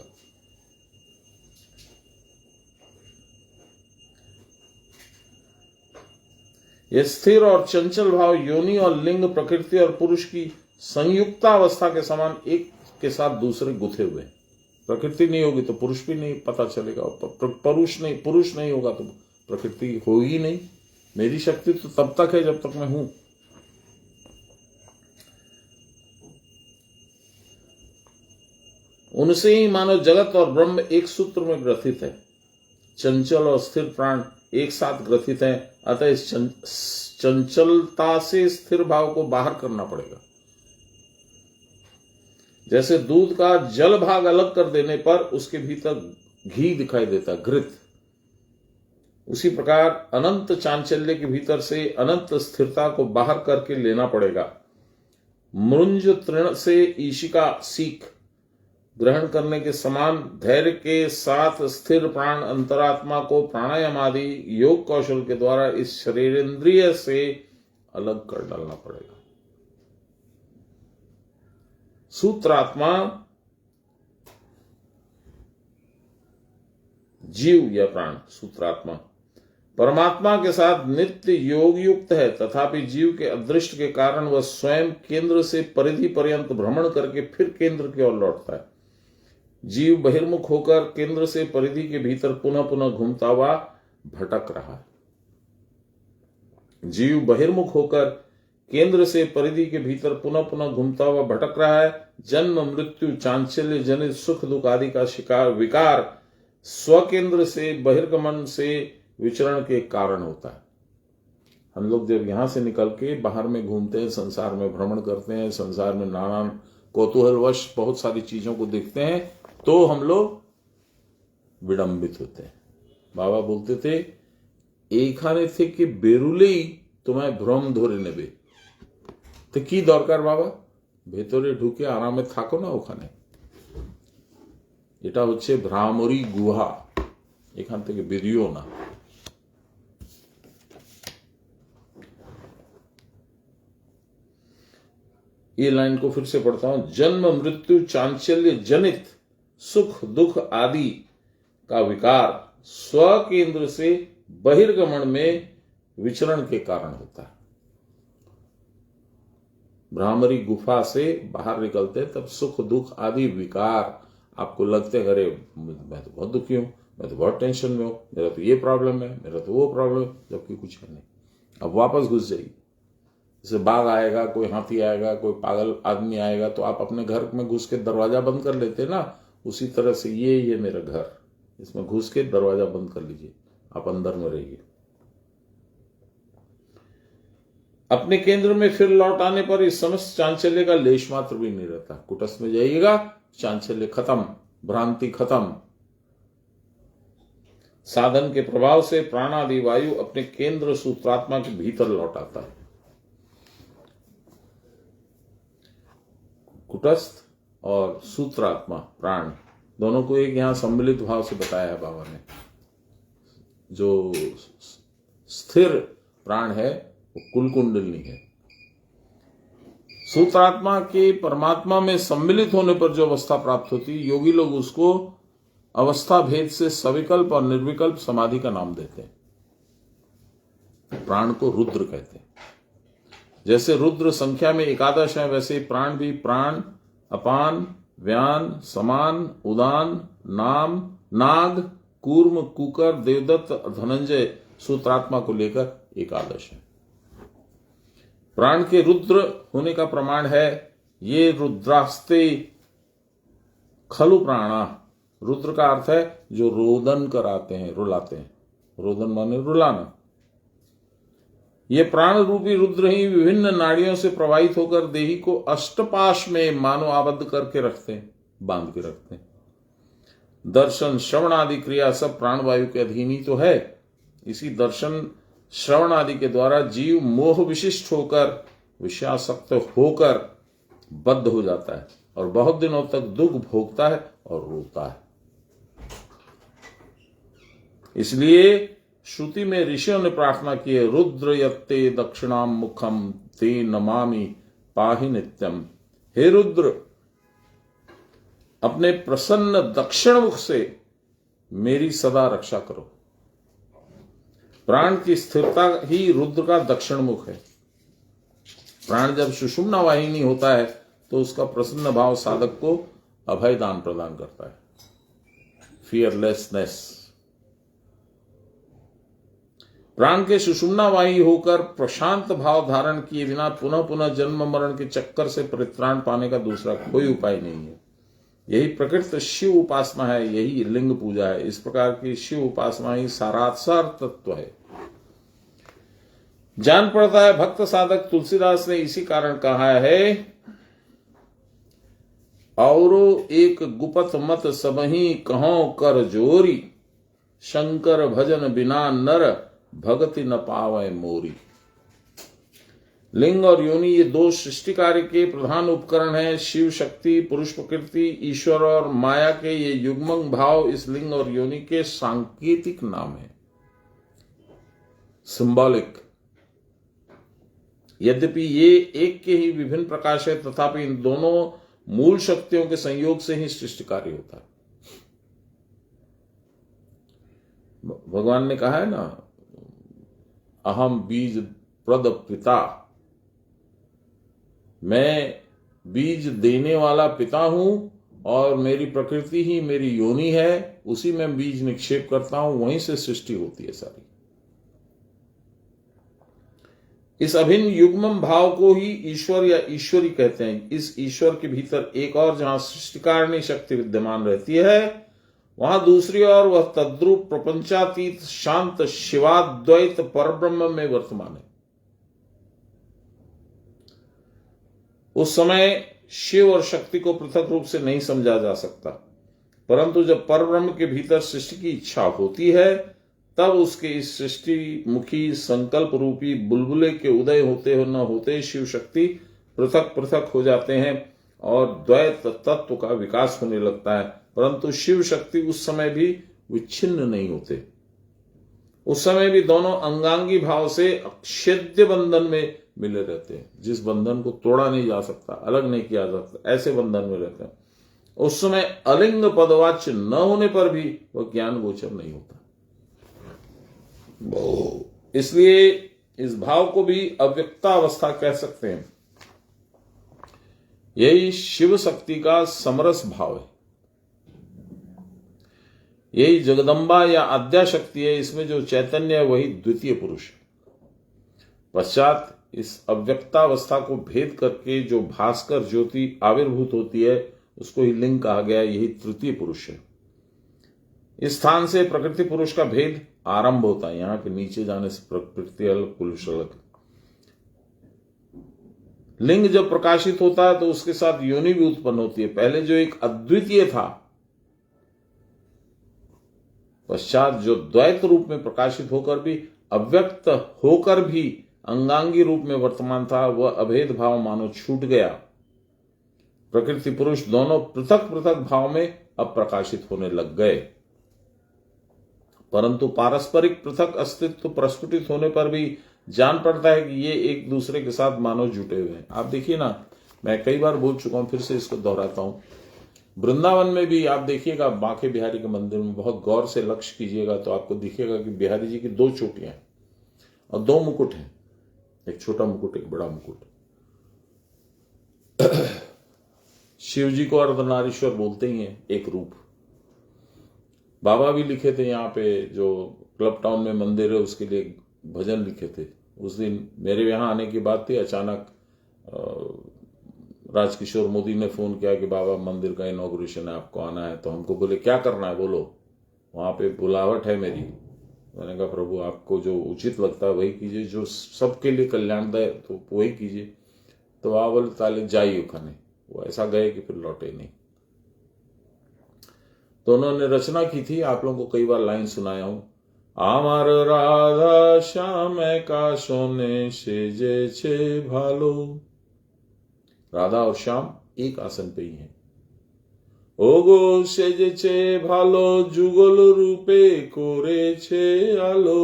[SPEAKER 1] यह स्थिर और चंचल भाव योनि और लिंग, प्रकृति और पुरुष की संयुक्तावस्था के समान एक के साथ दूसरे गुथे हुए। प्रकृति नहीं होगी तो पुरुष भी नहीं पता चलेगा, पुरुष नहीं होगा तो प्रकृति होगी नहीं। मेरी शक्ति तो तब तक है जब तक मैं हूं। उनसे ही मानव जगत और ब्रह्म एक सूत्र में ग्रथित है। चंचल और स्थिर प्राण एक साथ ग्रथित हैं, अतः इस चंचलता से स्थिर भाव को बाहर करना पड़ेगा। जैसे दूध का जल भाग अलग कर देने पर उसके भीतर घी दिखाई देता, घृत, उसी प्रकार अनंत चांचल्य के भीतर से अनंत स्थिरता को बाहर करके लेना पड़ेगा। मृंज तृण से ईशिका सीख ग्रहण करने के समान धैर्य के साथ स्थिर प्राण अंतरात्मा को प्राणायाम आदि योग कौशल के द्वारा इस शरीरेंद्रिय से अलग कर डालना पड़ेगा। सूत्रात्मा जीव या प्राण सूत्रात्मा परमात्मा के साथ नित्य योग युक्त है, तथापि जीव के अदृष्ट के कारण वह स्वयं केंद्र से परिधि पर्यंत भ्रमण करके फिर केंद्र की ओर लौटता है। जीव बहिर्मुख होकर केंद्र से परिधि के भीतर पुनः पुनः घूमता हुआ भटक रहा है। जीव बहिर्मुख होकर केंद्र से परिधि के भीतर पुनः पुनः घूमता हुआ भटक रहा है। जन्म मृत्यु चांचल्य जनित सुख दुख आदि का शिकार विकार स्वकेंद्र से बहिर्गमन से विचरण के कारण होता है। हम लोग जब यहां से निकल के बाहर में घूमते हैं, संसार में भ्रमण करते हैं, संसार में नाना कौतूहलवश बहुत सारी चीजों को देखते हैं, तो हम लोग विडंबित होते हैं। बाबा बोलते थे, एखाने थे कि बेरुलेई तुम्हें भ्रम धरे नेबे, तो की दरकार बाबा, ভেতরে ঢুকে আরামে থাকো না ওখানে। এটা হচ্ছে ভ্রামরী গুহা, এখান থেকে বেরিয়েও না। ये लाइन को फिर से पढ़ता हूं। जन्म मृत्यु चांचल्य जनित सुख दुख आदि का विकार स्वकेंद्र से बहिर्गमन में विचरण के कारण होता है। भ्रामरी गुफा से बाहर निकलते तब सुख दुख आदि विकार आपको लगते हैं, अरे मैं तो बहुत दुखी हूं, मैं तो बहुत टेंशन में हूं, मेरा तो ये प्रॉब्लम है, मेरा तो वो प्रॉब्लम है, जबकि कुछ है नहीं। अब वापस घुस जाइए। जैसे बाघ आएगा, कोई हाथी आएगा, कोई पागल आदमी आएगा, तो आप अपने घर में घुस के दरवाजा बंद कर लेते ना, उसी तरह से ये मेरा घर, इसमें घुस के दरवाजा बंद कर लीजिए, आप अंदर में रहिए। अपने केंद्र में फिर लौट आने पर इस समस्त चांचल्य का लेश मात्र भी नहीं रहता। कुटस्थ में जाइएगा, चांचल्य खत्म, भ्रांति खत्म। साधन के प्रभाव से प्राणादि वायु अपने केंद्र सूत्रात्मा के भीतर लौट आता है। कुटस्थ और सूत्रात्मा प्राण दोनों को एक यहां सम्मिलित भाव से बताया है बाबा ने। जो स्थिर प्राण है वो कुलकुंडलिनी है। सूत्रात्मा के परमात्मा में सम्मिलित होने पर जो अवस्था प्राप्त होती है, योगी लोग उसको अवस्था भेद से सविकल्प और निर्विकल्प समाधि का नाम देते हैं। प्राण को रुद्र कहते हैं। जैसे रुद्र संख्या में एकादश है, वैसे प्राण भी प्राण, अपान, व्यान, समान, उदान, नाम, नाग, कूर्म, कुकर, देवदत्त, धनंजय सूत्रात्मा को लेकर एकादश है। प्राण के रुद्र होने का प्रमाण है ये रुद्रास्ते खलु प्राणा। रुद्र का अर्थ है जो रोदन कराते हैं, रुलाते हैं। रोदन माने रुलाना। ये प्राण रूपी रुद्र ही विभिन्न नाड़ियों से प्रवाहित होकर देही को अष्टपाश में मानो आबद्ध करके रखते हैं, बांध के रखते हैं। दर्शन श्रवण आदि क्रिया सब प्राणवायु के अधीन ही तो है। इसी दर्शन श्रवण आदि के द्वारा जीव मोह विशिष्ट होकर, विषयासक्त होकर बद्ध हो जाता है और बहुत दिनों तक दुख भोगता है और रोता है। इसलिए श्रुति में ऋषियों ने प्रार्थना की है, रुद्र यत्ते दक्षिणाम मुखम ते नमामि पाहि नित्यम। हे रुद्र, अपने प्रसन्न दक्षिण मुख से मेरी सदा रक्षा करो। प्राण की स्थिरता ही रुद्र का दक्षिण मुख है। प्राण जब सुषुम्ना वाहिनी होता है तो उसका प्रसन्न भाव साधक को अभय दान प्रदान करता है, फियरलेसनेस। प्राण के सुषुम्ना वाही होकर प्रशांत भाव धारण किए बिना पुनः पुनः जन्म मरण के चक्कर से परित्राण पाने का दूसरा कोई उपाय नहीं है। यही प्रकृत शिव उपासना है, यही लिंग पूजा है। इस प्रकार की शिव उपासना ही सारासार तत्व है। जान पड़ता है भक्त साधक तुलसीदास ने इसी कारण कहा है, औरो एक गुपत मत सबही कहो कर जोरी, शंकर भजन बिना नर भगति न पावे मोरी। लिंग और योनि ये दो सृष्टि कार्य के प्रधान उपकरण हैं। शिव शक्ति, पुरुष प्रकृति, ईश्वर और माया के ये युग्मक भाव इस लिंग और योनि के सांकेतिक नाम है, सिंबॉलिक। यद्यपि ये एक के ही विभिन्न प्रकाश है, तथापि इन दोनों मूल शक्तियों के संयोग से ही सृष्टि कार्य होता है। भगवान ने कहा है ना, अहम बीज प्रद पिता, मैं बीज देने वाला पिता हूं और मेरी प्रकृति ही मेरी योनि है, उसी में बीज निक्षेप करता हूं, वहीं से सृष्टि होती है सारी। इस अभिन्न युग्मम भाव को ही ईश्वर या ईश्वरी कहते हैं। इस ईश्वर के भीतर एक और जहां सृष्टिकारिणी शक्ति विद्यमान रहती है, वहां दूसरी ओर वह तद्रूप प्रपंचातीत शांत शिवाद्वैत परब्रह्म में वर्तमान है। उस समय शिव और शक्ति को पृथक रूप से नहीं समझा जा सकता, परंतु जब परब्रह्म के भीतर सृष्टि की इच्छा होती है, तब उसके इस सृष्टि मुखी संकल्प रूपी बुलबुले के उदय होते हो न होते शिव शक्ति पृथक पृथक हो जाते हैं और द्वैत तत्व का विकास होने लगता है। परंतु शिव शक्ति उस समय भी विच्छिन्न नहीं होते। उस समय भी दोनों अंगांगी भाव से अक्षेद्य बंधन में मिले रहते हैं। जिस बंधन को तोड़ा नहीं जा सकता, अलग नहीं किया जा सकता, ऐसे बंधन में रहते हैं। उस समय अलिंग पदवाच्य न होने पर भी वह ज्ञान गोचर नहीं होता। इसलिए इस भाव को भी अव्यक्तावस्था कह सकते हैं। यही शिव शक्ति का समरस भाव है, यही जगदम्बा या आद्या शक्ति है। इसमें जो चैतन्य है वही द्वितीय पुरुष है। पश्चात इस अव्यक्तावस्था को भेद करके जो भास्कर ज्योति आविर्भूत होती है, उसको ही लिंग कहा गया, यही तृतीय पुरुष है। इस स्थान से प्रकृति पुरुष का भेद आरंभ होता है। यहां के नीचे जाने से प्रकृति अलग, पुरुष अलग। लिंग जब प्रकाशित होता है तो उसके साथ योनि भी उत्पन्न होती है। पहले जो एक अद्वितीय था, पश्चात जो द्वैत रूप में प्रकाशित होकर भी, अव्यक्त होकर भी अंगांगी रूप में वर्तमान था, वह अभेद भाव मानो छूट गया। प्रकृति पुरुष दोनों पृथक पृथक भाव में अब प्रकाशित होने लग गए, परंतु पारस्परिक पृथक अस्तित्व प्रस्फुटित होने पर भी जान पड़ता है कि ये एक दूसरे के साथ मानो जुटे हुए हैं। आप देखिए ना, मैं कई बार बोल चुका हूं, फिर से इसको दोहराता हूं। वृंदावन में भी आप देखिएगा, बांके बिहारी के मंदिर में बहुत गौर से लक्ष्य कीजिएगा तो आपको दिखेगा कि बिहारी जी की दो चोटियां हैं और दो मुकुट हैं, एक छोटा मुकुट, एक बड़ा मुकुट। शिव जी को अर्धनारीश्वर बोलते ही हैं, एक रूप। बाबा भी लिखे थे यहाँ पे, जो क्लब टाउन में मंदिर है उसके लिए भजन लिखे थे। उस दिन मेरे यहाँ आने की बात थी, अचानक राजकिशोर मोदी ने फोन किया कि बाबा मंदिर का इनॉग्रेशन है, आपको आना है। तो हमको बोले क्या करना है बोलो, वहां पे बुलावट है मेरी। मैंने कहा प्रभु आपको जो उचित लगता है वही कीजिए, जो सबके लिए कल्याणदायक तो वही कीजिए। तो बाबा बोले ताले जाइए खाने। वो ऐसा गए कि फिर लौटे नहीं। तो उन्होंने रचना की थी, आप लोगों को कई बार लाइन सुनाया हूं। आमार राधा श्याम का सोने से जे छे भालो। राधा और श्याम एक आसन पे ही हैं। ओगो सेजेছে ভালো যুগল রূপে করেছে আলো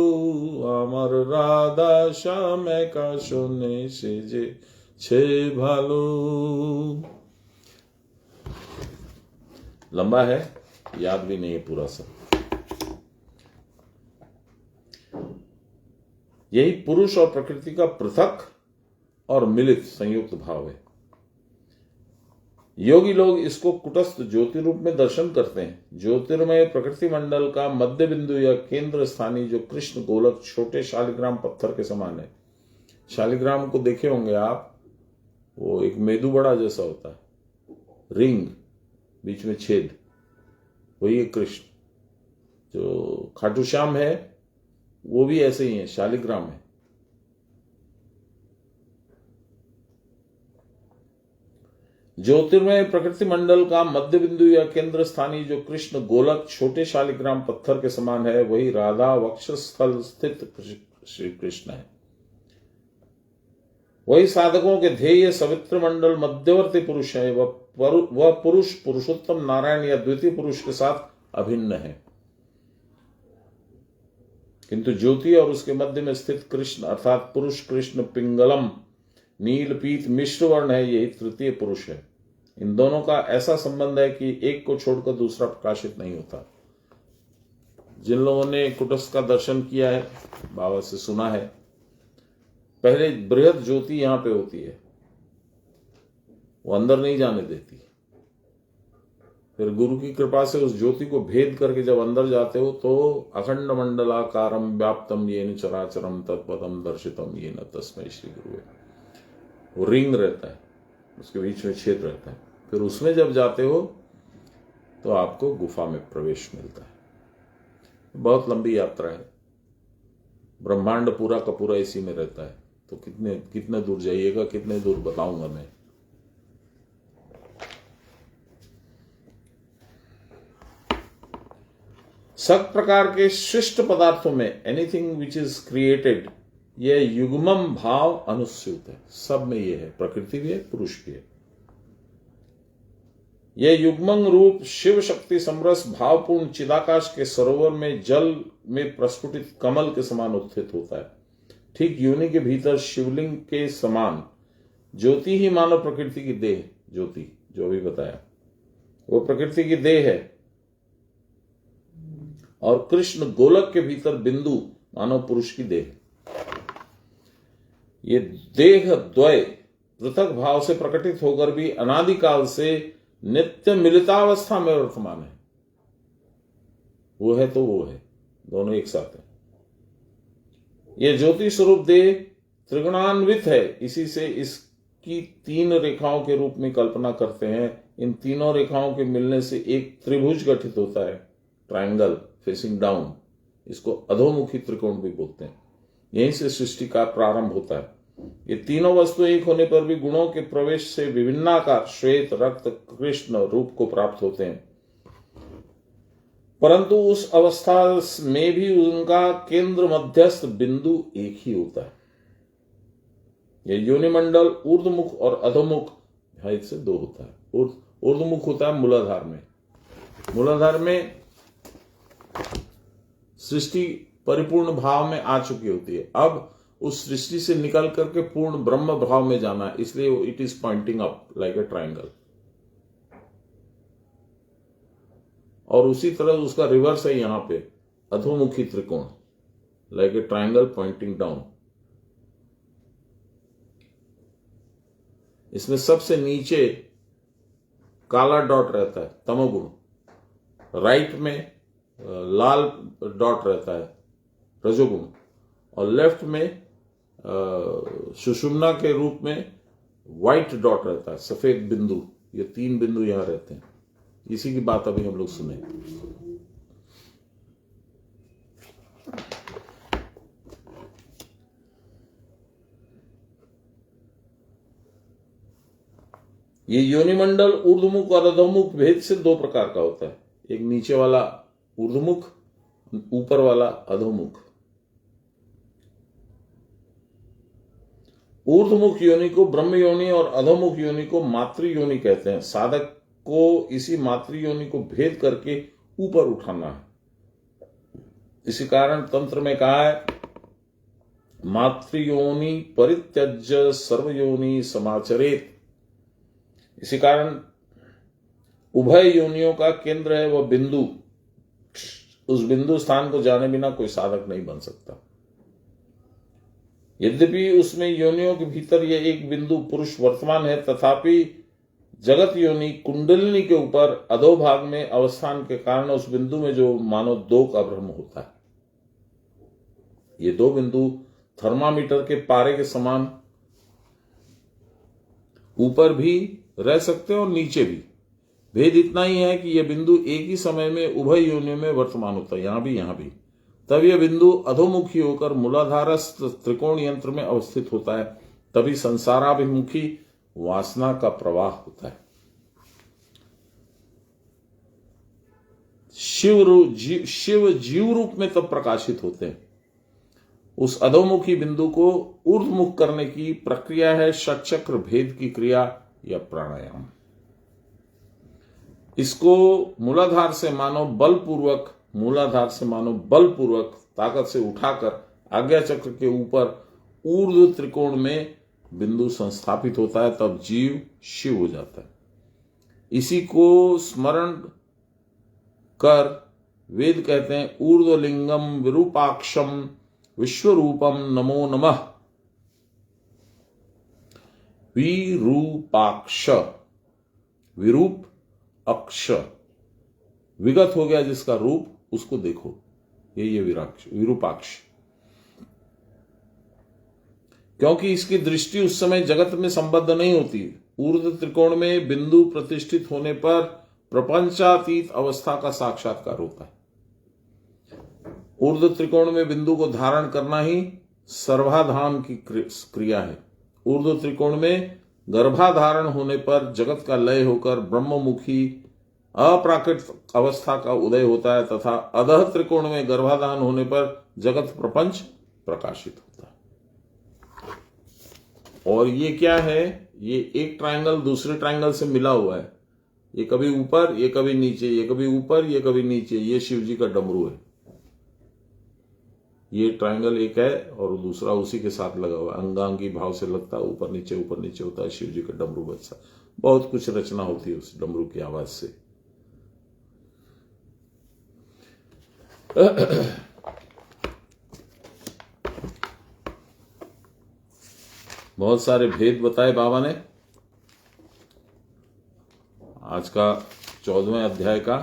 [SPEAKER 1] আমার রাধা শ্যাম একা শোনে সেজেছে ভালো। लंबा है, याद भी नहीं है पूरा सब। यही पुरुष और प्रकृति का पृथक और मिलित संयुक्त भाव है। योगी लोग इसको कुटस्थ ज्योति रूप में दर्शन करते हैं। ज्योतिर्मय प्रकृति मंडल का मध्य बिंदु या केंद्र स्थानीय जो कृष्ण गोलक छोटे शालिग्राम पत्थर के समान है। शालिग्राम को देखे होंगे आप, वो एक मेदू बड़ा जैसा होता है, रिंग, बीच में छेद, वही एक कृष्ण। जो खाटू श्याम है वो भी ऐसे ही है, शालिग्राम है। ज्योतिर्मय प्रकृति मंडल का मध्य बिंदु या केंद्र स्थानीय जो कृष्ण गोलक छोटे शालिग्राम पत्थर के समान है, वही राधा वक्षस्थल स्थित श्री कृष्ण है। वही साधकों के ध्येय सवित्र मंडल मध्यवर्ती पुरुष है। वह पुरुष पुरुषोत्तम नारायण या द्वितीय पुरुष के साथ अभिन्न है, किंतु ज्योति और उसके मध्य में स्थित कृष्ण अर्थात पुरुष कृष्ण पिंगलम नील पीत मिश्र वर्ण है, यही तृतीय पुरुष है। इन दोनों का ऐसा संबंध है कि एक को छोड़कर दूसरा प्रकाशित नहीं होता। जिन लोगों ने कुटस्थ का दर्शन किया है, बाबा से सुना है, पहले बृहद ज्योति यहां पे होती है, वो अंदर नहीं जाने देती। फिर गुरु की कृपा से उस ज्योति को भेद करके जब अंदर जाते हो तो अखंड मंडलाकारम व्याप्तम येन चराचरम तत्पदम दर्शितम येन तस्मै श्री गुरुवे, वो रिंग रहता है, उसके बीच में छेद रहता है। फिर उसमें जब जाते हो तो आपको गुफा में प्रवेश मिलता है। बहुत लंबी यात्रा है, ब्रह्मांड पूरा का पूरा इसी में रहता है। तो कितने दूर जाइएगा, कितने दूर बताऊंगा मैं। सब प्रकार के शिष्ट पदार्थों में एनीथिंग विच इज क्रिएटेड, यह युग्मम भाव अनुस्यूत है। सब में यह है, प्रकृति भी है, पुरुष भी है। यह युग्मंग रूप शिव शक्ति समरस भावपूर्ण चिदाकाश के सरोवर में जल में प्रस्फुटित कमल के समान उत्थित होता है। ठीक योनि के भीतर शिवलिंग के समान ज्योति ही मानव प्रकृति की देह, ज्योति जो भी बताया वो प्रकृति की देह है। और कृष्ण गोलक के भीतर बिंदु मानव पुरुष की देह। ये देह द्वय पृथक भाव से प्रकटित होकर भी अनादिकाल से नित्य मिलितावस्था में वर्तमान है। वो है तो वो है, दोनों एक साथ है। यह ज्योति स्वरूप देह त्रिगुणान्वित है, इसी से इसकी 3 रेखाओं के रूप में कल्पना करते हैं। इन तीनों रेखाओं के मिलने से एक त्रिभुज गठित होता है, ट्रायंगल फेसिंग डाउन। इसको अधोमुखी त्रिकोण भी बोलते हैं। यहीं से सृष्टि का प्रारंभ होता है। ये तीनों वस्तु एक होने पर भी गुणों के प्रवेश से विभिन्नाकार श्वेत रक्त कृष्ण रूप को प्राप्त होते हैं, परंतु उस अवस्था में भी उनका केंद्र मध्यस्थ बिंदु एक ही होता है। यह योनिमंडल ऊर्ध्वमुख और अधोमुख हाइट से 2 होता है। ऊर्ध्वमुख होता है मूलाधार में। मूलाधार में सृष्टि परिपूर्ण भाव में आ चुकी होती है। अब उस सृष्टि से निकल करके पूर्ण ब्रह्म भाव में जाना है, इसलिए it is pointing up like a triangle. और उसी तरह उसका रिवर्स है यहां पे, अधोमुखी त्रिकोण like a triangle pointing down. इसमें सबसे नीचे काला डॉट रहता है तमोगुण, राइट में लाल डॉट रहता है रजोगुण, और लेफ्ट में सुषुम्ना के रूप में व्हाइट डॉट रहता है, सफेद बिंदु। ये 3 बिंदु यहां रहते हैं। इसी की बात अभी हम लोग सुने। ये योनिमंडल ऊर्ध्वमुख और अधोमुख भेद से 2 प्रकार का होता है। एक नीचे वाला ऊर्ध्वमुख, ऊपर वाला अधोमुख। ऊर्ध्वमुख योनि को ब्रह्म योनि और अधोमुख योनि को मातृ योनि कहते हैं। साधक को इसी मातृ योनि को भेद करके ऊपर उठाना है। इसी कारण तंत्र में कहा है, मातृ योनि परित्यज्य सर्व योनि समाचरेत। इसी कारण उभय योनियों का केंद्र है वह बिंदु। उस बिंदु स्थान को जाने बिना कोई साधक नहीं बन सकता। यद्यपि उसमें योनियों के भीतर यह एक बिंदु पुरुष वर्तमान है, तथापि जगत योनि कुंडलिनी के ऊपर अधोभाग में अवस्थान के कारण उस बिंदु में जो मानो 2 का भ्रम होता है। ये 2 बिंदु थर्मामीटर के पारे के समान ऊपर भी रह सकते हैं और नीचे भी। भेद इतना ही है कि यह बिंदु एक ही समय में उभय योनियों में वर्तमान होता है, यहां भी। तब यह बिंदु अधोमुखी होकर मूलाधारस्थ त्रिकोण यंत्र में अवस्थित होता है। तभी संसाराभिमुखी वासना का प्रवाह होता है। शिव जीव रूप में तब प्रकाशित होते हैं। उस अधोमुखी बिंदु को ऊर्ध्वमुख करने की प्रक्रिया है षटचक्र भेद की क्रिया या प्राणायाम। इसको मूलाधार से मानो बलपूर्वक ताकत से उठाकर आज्ञा चक्र के ऊपर ऊर्ध्व त्रिकोण में बिंदु संस्थापित होता है, तब जीव शिव हो जाता है। इसी को स्मरण कर वेद कहते हैं ऊर्ध्वलिंगम विरूपाक्षम विश्वरूपम नमो नमः। विरूपाक्ष, विरूप अक्ष, विगत हो गया जिसका रूप, उसको देखो, ये विरूपाक्ष। क्योंकि इसकी दृष्टि उस समय जगत में संबद्ध नहीं होती। ऊर्ध्व त्रिकोण में बिंदु प्रतिष्ठित होने पर प्रपंचातीत अवस्था का साक्षात्कार होता है। ऊर्ध्व त्रिकोण में बिंदु को धारण करना ही सर्वाधान की क्रिया है। ऊर्ध्व त्रिकोण में गर्भाधारण होने पर जगत का लय होकर ब्रह्ममुखी अप्राकृत अवस्था का उदय होता है, तथा अधः त्रिकोण में गर्भाधान होने पर जगत प्रपंच प्रकाशित होता है। और ये क्या है, ये एक ट्रायंगल दूसरे ट्रायंगल से मिला हुआ है। ये कभी ऊपर, ये कभी नीचे, ये कभी ऊपर, ये कभी नीचे। ये शिव जी का डमरू है। ये ट्रायंगल एक है और दूसरा उसी के साथ लगा हुआ है। अंगांगी भाव से लगता है, ऊपर नीचे होता है। शिव जी का डमरू बजता, बहुत कुछ रचना होती है उस डमरू की आवाज से। बहुत सारे भेद बताए बाबा ने। आज का 14वें अध्याय का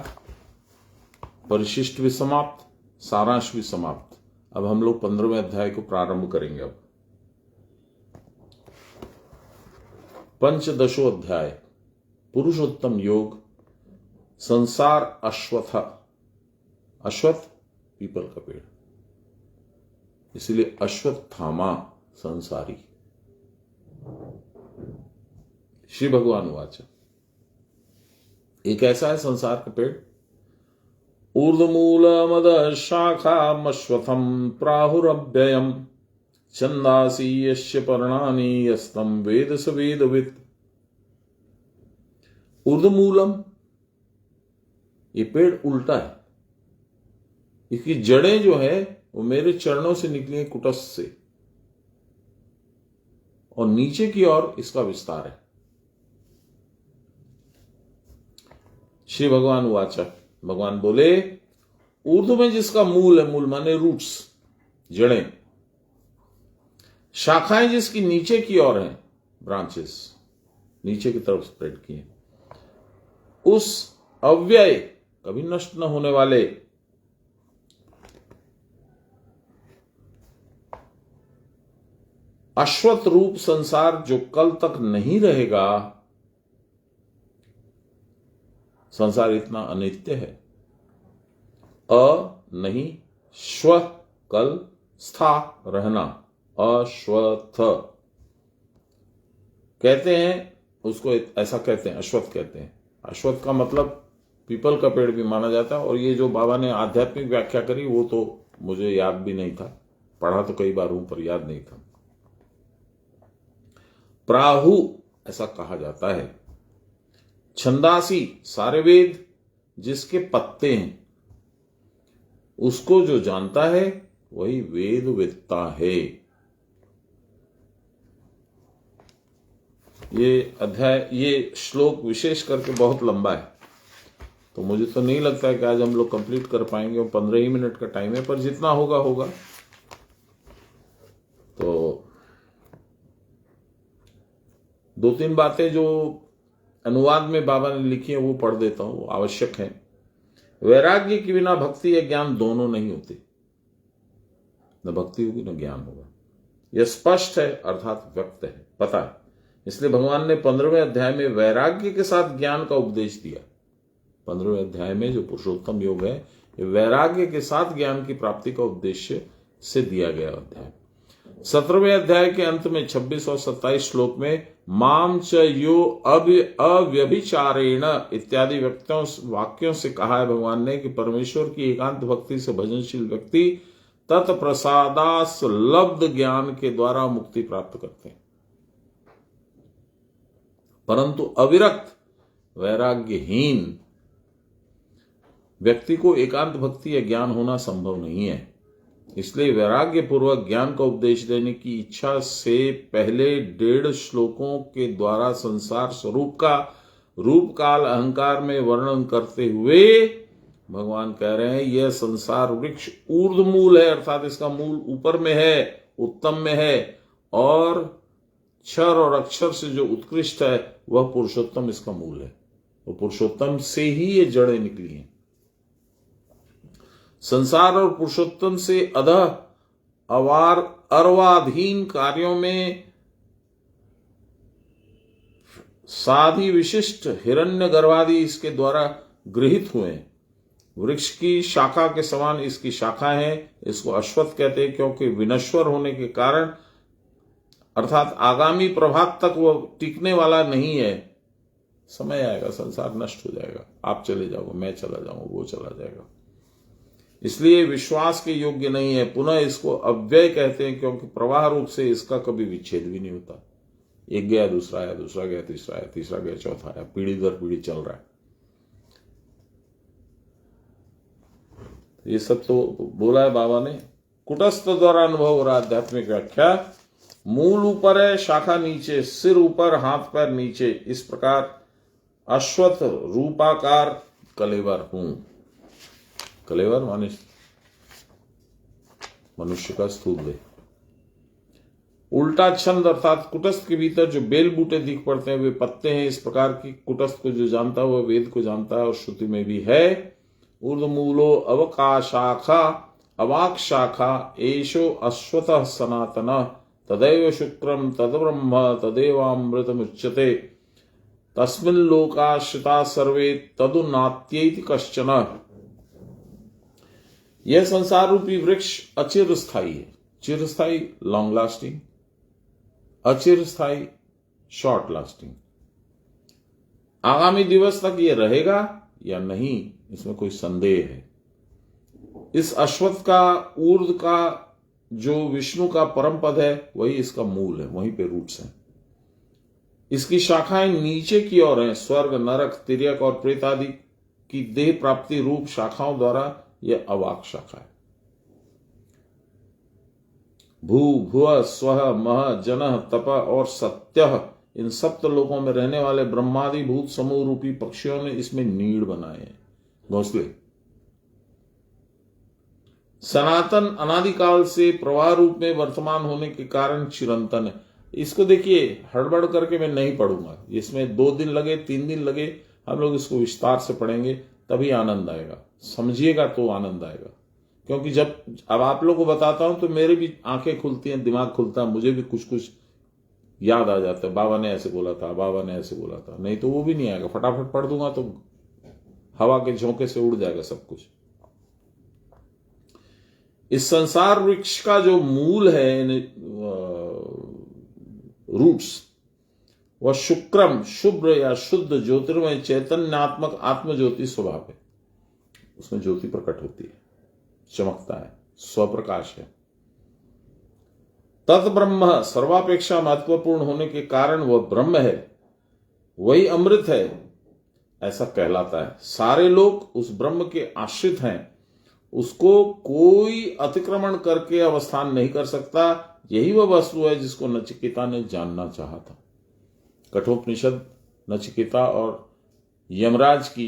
[SPEAKER 1] परिशिष्ट भी समाप्त, सारांश भी समाप्त। अब हम लोग 15वें अध्याय को प्रारंभ करेंगे। अब पंचदशो अध्याय, पुरुषोत्तम योग, संसार अश्वत्थ। अश्वत्थ पीपल का पेड़, इसलिए अश्वत्थामा संसारी। श्री भगवान वाच, एक ऐसा है संसार का पेड़। ऊर्ध्वमूल मद शाखा अश्वत्थम प्राहुरव्ययम छंदासी यस्य पर्णानि यस्तम वेद स वेदवित्। ऊर्ध्वमूलम, ये पेड़ उल्टा है। इसकी जड़ें जो है वो मेरे चरणों से निकली हैं, कुटस्थ से, और नीचे की ओर इसका विस्तार है। श्री भगवान वाचा, भगवान बोले, ऊर्ध्व में जिसका मूल है, मूल माने रूट्स, जड़ें, शाखाएं जिसकी नीचे की ओर हैं, ब्रांचेस नीचे की तरफ स्प्रेड की हैं, उस अव्यय, कभी नष्ट न होने वाले अश्वत्थ रूप संसार जो कल तक नहीं रहेगा। संसार इतना अनित्य है। नहीं, श्व कल, स्था रहना, अश्वत्थ कहते हैं उसको, ऐसा कहते हैं, अश्वत्थ कहते हैं। अश्वत्थ का मतलब पीपल का पेड़ भी माना जाता है। और ये जो बाबा ने आध्यात्मिक व्याख्या करी वो तो मुझे याद भी नहीं था, पढ़ा तो कई बार हूं पर याद नहीं था। प्राहु ऐसा कहा जाता है। छंदासी, सारे वेद जिसके पत्ते हैं, उसको जो जानता है वही वेद वेत्ता है। ये अध्याय, ये श्लोक विशेष करके बहुत लंबा है, तो मुझे तो नहीं लगता है कि आज हम लोग कंप्लीट कर पाएंगे। और 15 ही मिनट का टाइम है, पर जितना होगा होगा। तो 2-3 बातें जो अनुवाद में बाबा ने लिखी है वो पढ़ देता हूं, वो आवश्यक है। वैराग्य के बिना भक्ति या ज्ञान दोनों नहीं होते। न भक्ति होगी न ज्ञान होगा। यह स्पष्ट है, अर्थात व्यक्त है, पता है। इसलिए भगवान ने 15वें अध्याय में वैराग्य के साथ ज्ञान का उपदेश दिया। 15वें अध्याय में जो पुरुषोत्तम योग है, ये वैराग्य के साथ ज्ञान की प्राप्ति का उद्देश्य से दिया गया अध्याय। 17वें अध्याय के अंत में 26 और 27 श्लोक में माम च यो अव्यभिचारेण इत्यादि वाक्यों से कहा है भगवान ने कि परमेश्वर की एकांत भक्ति से भजनशील व्यक्ति तत्प्रसादास्लब्ध ज्ञान के द्वारा मुक्ति प्राप्त करते हैं, परंतु अविरक्त वैराग्यहीन व्यक्ति को एकांत भक्ति या ज्ञान होना संभव नहीं है। इसलिए वैराग्य पूर्वक ज्ञान का उपदेश देने की इच्छा से पहले 1.5 श्लोकों के द्वारा संसार स्वरूप का रूप काल अहंकार में वर्णन करते हुए भगवान कह रहे हैं यह संसार वृक्ष ऊर्ध्वमूल है, अर्थात इसका मूल ऊपर में है, उत्तम में है, और क्षर और अक्षर से जो उत्कृष्ट है वह पुरुषोत्तम इसका मूल है। वो पुरुषोत्तम से ही ये जड़ें निकली हैं। संसार और पुरुषोत्तम से अधः अवार अर्वाधीन कार्यों में साधि विशिष्ट हिरण्य गर्भादि इसके द्वारा गृहित हुए। वृक्ष की शाखा के समान इसकी शाखा है। इसको अश्वत्थ कहते हैं क्योंकि विनश्वर होने के कारण अर्थात आगामी प्रभात तक वो टिकने वाला नहीं है। समय आएगा, संसार नष्ट हो जाएगा, आप चले जाओगे, मैं चला जाऊंगा, वो चला जाएगा, इसलिए विश्वास के योग्य नहीं है। पुनः इसको अव्यय कहते हैं क्योंकि प्रवाह रूप से इसका कभी विच्छेद भी नहीं होता। एक गया, दूसरा आया, दूसरा गया, तीसरा आया, तीसरा गया, चौथा आया, पीढ़ी दर पीढ़ी चल रहा है। ये सब तो बोला है बाबा ने। कुटस्थ द्वारा अनुभव हो रहा आध्यात्मिक व्याख्या। मूल ऊपर है, शाखा नीचे, सिर ऊपर, हाथ पैर नीचे, इस प्रकार अश्वत्थ रूपाकार कलेवर हूं। कलेवर माने मनुष्य का स्थूल देह। उल्टा छंद अर्थात कुटस्थ के भीतर जो बेल बूटे दिख पड़ते हैं वे पत्ते हैं। इस प्रकार की कुटस्थ को जो जानता है वह वेद को जानता है और श्रुति में भी है। ऊर्ध्वमूलो अवकाशाखा अवाक शाखा एषो अश्वतः सनातन तदैव शुक्रम तद्ब्रह्म तदेवामृतमुच्यते तस्मिन् लोकाश्रिता सर्वे तदुन्नात्येति कश्चन। यह संसार रूपी वृक्ष अचिरस्थायी है। चिरस्थायी लॉन्ग लास्टिंग, अचिरस्थायी शॉर्ट लास्टिंग। आगामी दिवस तक यह रहेगा या नहीं, इसमें कोई संदेह है। इस अश्वत्थ का ऊर्ध्व का जो विष्णु का परम पद है वही इसका मूल है, वहीं पे रूट्स हैं। इसकी शाखाएं नीचे की ओर हैं। स्वर्ग, नरक, तिर्यक और प्रेत आदि की देह प्राप्ति रूप शाखाओं द्वारा यह अवाक शाखा है। भू भुव स्व मह जन तप और सत्य, इन सप्त लोकों में रहने वाले ब्रह्मादि भूत समूह रूपी पक्षियों ने इसमें नीड़ बनाए हैं, घोंसले। सनातन अनादिकाल से प्रवाह रूप में वर्तमान होने के कारण चिरंतन है। इसको देखिए, हड़बड़ करके मैं नहीं पढ़ूंगा, इसमें 2 दिन लगे 3 दिन लगे, हम लोग इसको विस्तार से पढ़ेंगे तभी आनंद आएगा। समझिएगा तो आनंद आएगा। क्योंकि जब अब आप लोग को बताता हूं तो मेरे भी आंखें खुलती हैं, दिमाग खुलता है, मुझे भी कुछ कुछ याद आ जाता है। बाबा ने ऐसे बोला था, बाबा ने ऐसे बोला था, नहीं तो वो भी नहीं आएगा। फटाफट पढ़ दूंगा तो हवा के झोंके से उड़ जाएगा सब कुछ। इस संसार वृक्ष का जो मूल है, रूट्स, वह शुक्रम, शुभ्र या शुद्ध ज्योतिर्मय चैतन्यात्मक आत्मज्योति स्वभाव है। उसमें ज्योति प्रकट होती है, चमकता है, स्वप्रकाश है। तत्ब्रह्म सर्वापेक्षा महत्वपूर्ण होने के कारण वह ब्रह्म है, वही अमृत है, ऐसा कहलाता है। सारे लोग उस ब्रह्म के आश्रित हैं, उसको कोई अतिक्रमण करके अवस्थान नहीं कर सकता। यही वह वस्तु है जिसको नचिकेता ने जानना चाहा था। कठोपनिषद नचिकेता और यमराज की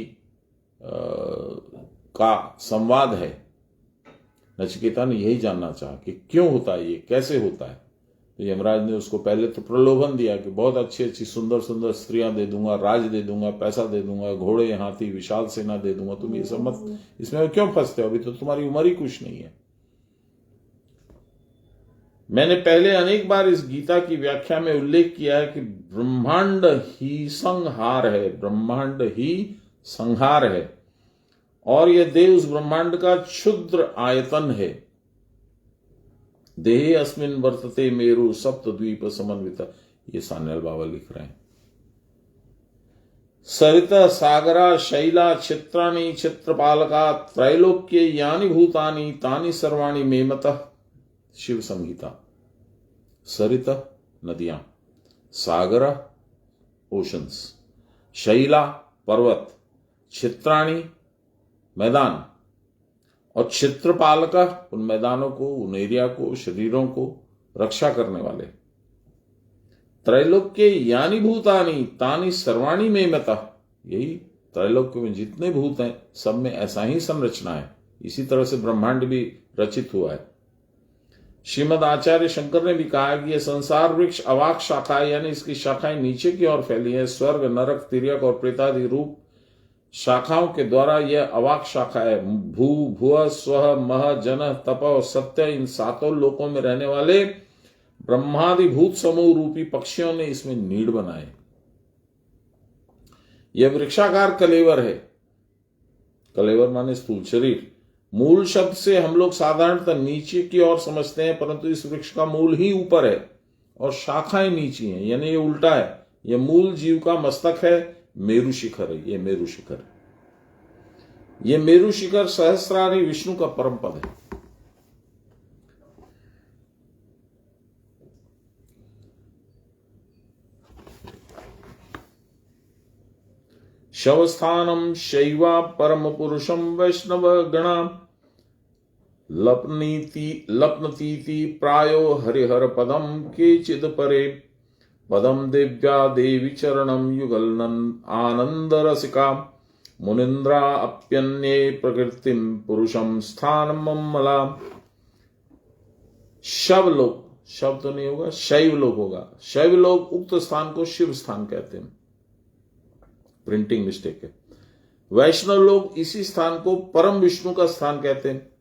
[SPEAKER 1] का संवाद है। नचिकेता ने यही जानना चाहा कि क्यों होता है, ये कैसे होता है। तो यमराज ने उसको पहले तो प्रलोभन दिया कि बहुत अच्छी अच्छी सुंदर सुंदर स्त्रियां दे दूंगा, राज दे दूंगा, पैसा दे दूंगा, घोड़े हाथी विशाल सेना दे दूंगा, तुम ये सब मत, इसमें क्यों फंसते हो, अभी तो तुम्हारी उम्र ही कुछ नहीं है। मैंने पहले अनेक बार इस गीता की व्याख्या में उल्लेख किया है कि ब्रह्मांड ही संहार है, ब्रह्मांड ही संहार है, और यह देह उस ब्रह्मांड का क्षुद्र आयतन है। देहे अस्मिन वर्तते मेरु सप्तद्वीप समन्वित, ये सान्याल बाबा लिख रहे हैं। सरित सागरा शैला चित्राणि चित्रपालका त्रैलोक्ये यानि भूतानि तानि सर्वाणि मेमतः। शिव संहिता। सरित नदियां, सागर ओशंस, शैला पर्वत, चित्राणी मैदान, और क्षेत्रपालक उन मैदानों को, उन एरिया को, शरीरों को रक्षा करने वाले। त्रैलोक्य यानी भूतानी तानी सर्वाणी में मता, यही त्रैलोक्य में जितने भूत हैं सब में ऐसा ही संरचना है। इसी तरह से ब्रह्मांड भी रचित हुआ है। श्रीमद आचार्य शंकर ने भी कहा है कि यह संसार वृक्ष अवाक शाखा है, यानी इसकी शाखाएं नीचे की ओर फैली है। स्वर्ग, नरक, तिर्यक और प्रेतादि रूप शाखाओं के द्वारा यह अवाक शाखा है। भू, भुव, स्व, मह, जन, तप और सत्य, इन सातों लोकों में रहने वाले ब्रह्मादि भूत समूह रूपी पक्षियों ने इसमें नीड़ बनाए। यह वृक्षाकार कलेवर है। कलेवर माने स्थूल शरीर। मूल शब्द से हम लोग साधारणतः नीचे की ओर समझते हैं, परंतु इस वृक्ष का मूल ही ऊपर है और शाखाएं नीची हैं, यानी ये उल्टा है। यह मूल जीव का मस्तक है, मेरु शिखर है। ये मेरु शिखर, ये मेरु शिखर सहस्रारी विष्णु का परम पद है। शवस्थानम शैवा परम पुरुषम वैष्णव गणा लपनतीति प्रायो हरिहर पदम केचिद परे पदम देव्या देवी चरणम युगलनन आनंद रसिका मुनिन्द्रा अप्यन्ये प्रकृतिम पुरुषम स्थान मम्मला। शवलोक, शव तो नहीं होगा, शैवलोक होगा। शैवलोक उक्त स्थान को शिव स्थान कहते हैं, प्रिंटिंग मिस्टेक है। वैष्णव लोग इसी स्थान को परम विष्णु का स्थान कहते हैं।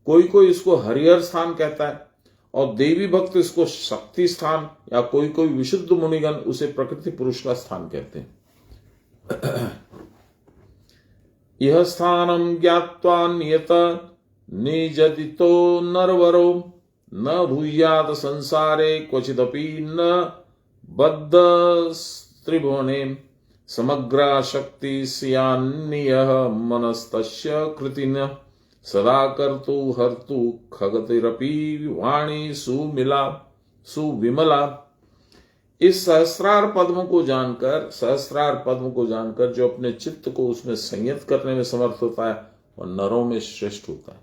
[SPEAKER 1] कोई कोई इसको हरिहर स्थान कहता है और देवी भक्त इसको शक्ति स्थान, या कोई कोई विशुद्ध मुनिगण उसे प्रकृति पुरुष का स्थान कहते हैं। यह स्थानम ज्ञात्वा नियत निजदितो नरवरो न भूयात संसारे क्वचिदपि न बद्ध त्रिभुवने समग्र शक्ति सियान्यः मनस्तस्य कृतिन सदा कर्तु हर्तु खगतिरपि वाणी सुविमला। इस सहस्रार पद्म को जानकर जो अपने चित्त को उसमें संयत करने में समर्थ होता है और नरों में श्रेष्ठ होता है।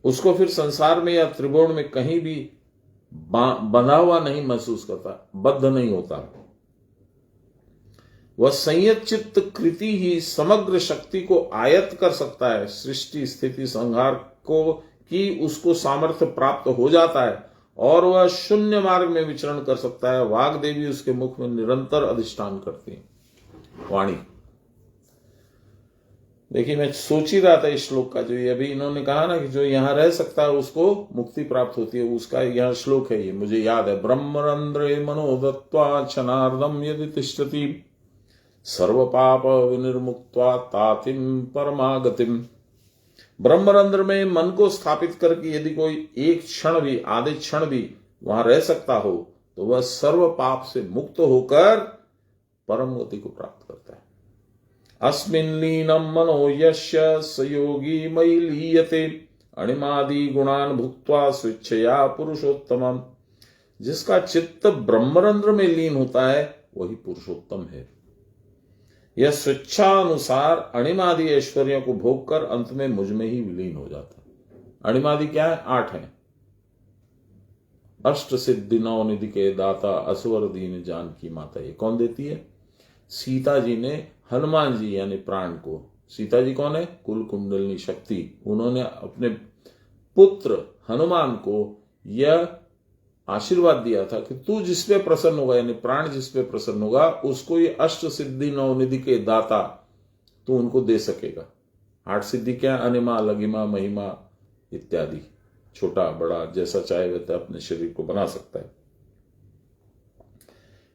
[SPEAKER 1] उसको फिर संसार में या त्रिभुवन में कहीं भी बंधा हुआ नहीं महसूस करता, बद्ध नहीं होता। वह संयत चित्त कृति ही समग्र शक्ति को आयत कर सकता है। सृष्टि स्थिति संहार को कि उसको सामर्थ्य प्राप्त हो जाता है और वह शून्य मार्ग में विचरण कर सकता है। वाग देवी उसके मुख में निरंतर अधिष्ठान करती है। वाणी, देखिए मैं सोच ही रहा था इस श्लोक का, जो ये अभी इन्होंने कहा ना कि जो यहां रह सकता है उसको मुक्ति प्राप्त होती है, उसका यह श्लोक है। ये मुझे याद है। ब्रह्मरंध्रे मनोदत्वा क्षणार्धम यदि तिष्ठति सर्व पाप विनिर्मुक्त्वा तातिम परमागतिम। ब्रह्मरंध्र में मन को स्थापित करके यदि कोई एक क्षण भी, आधे क्षण भी वहां रह सकता हो तो वह सर्व पाप से मुक्त होकर परम गति को प्राप्त करता है। अस्मिन् लीनं मनो यस्य स योगी मयि लीयते अणिमादि गुणान् भुक्त्वा स्वेच्छया पुरुषोत्तमम्। जिसका चित्त ब्रह्मरंध्र में लीन होता है वही पुरुषोत्तम है। यह स्वेच्छानुसार अणिमादि ऐश्वर्यों को भोग कर अंत में मुझ में ही विलीन हो जाता है। अणिमादि क्या है? 8 है। अष्ट सिद्धि नौ निधि के दाता असवर दीन जानकी माता। ये कौन देती है? सीता जी ने हनुमान जी यानी प्राण को। सीता जी कौन है? कुल कुंडलिनी शक्ति। उन्होंने अपने पुत्र हनुमान को यह आशीर्वाद दिया था कि तू जिस पे प्रसन्न होगा, यानी प्राण जिस पे प्रसन्न होगा, उसको ये अष्ट सिद्धि नौ निधि के दाता तू उनको दे सकेगा। 8 सिद्धि क्या? अनिमा, लघिमा, महिमा इत्यादि। छोटा बड़ा जैसा चाहे वैसा अपने शरीर को बना सकता है।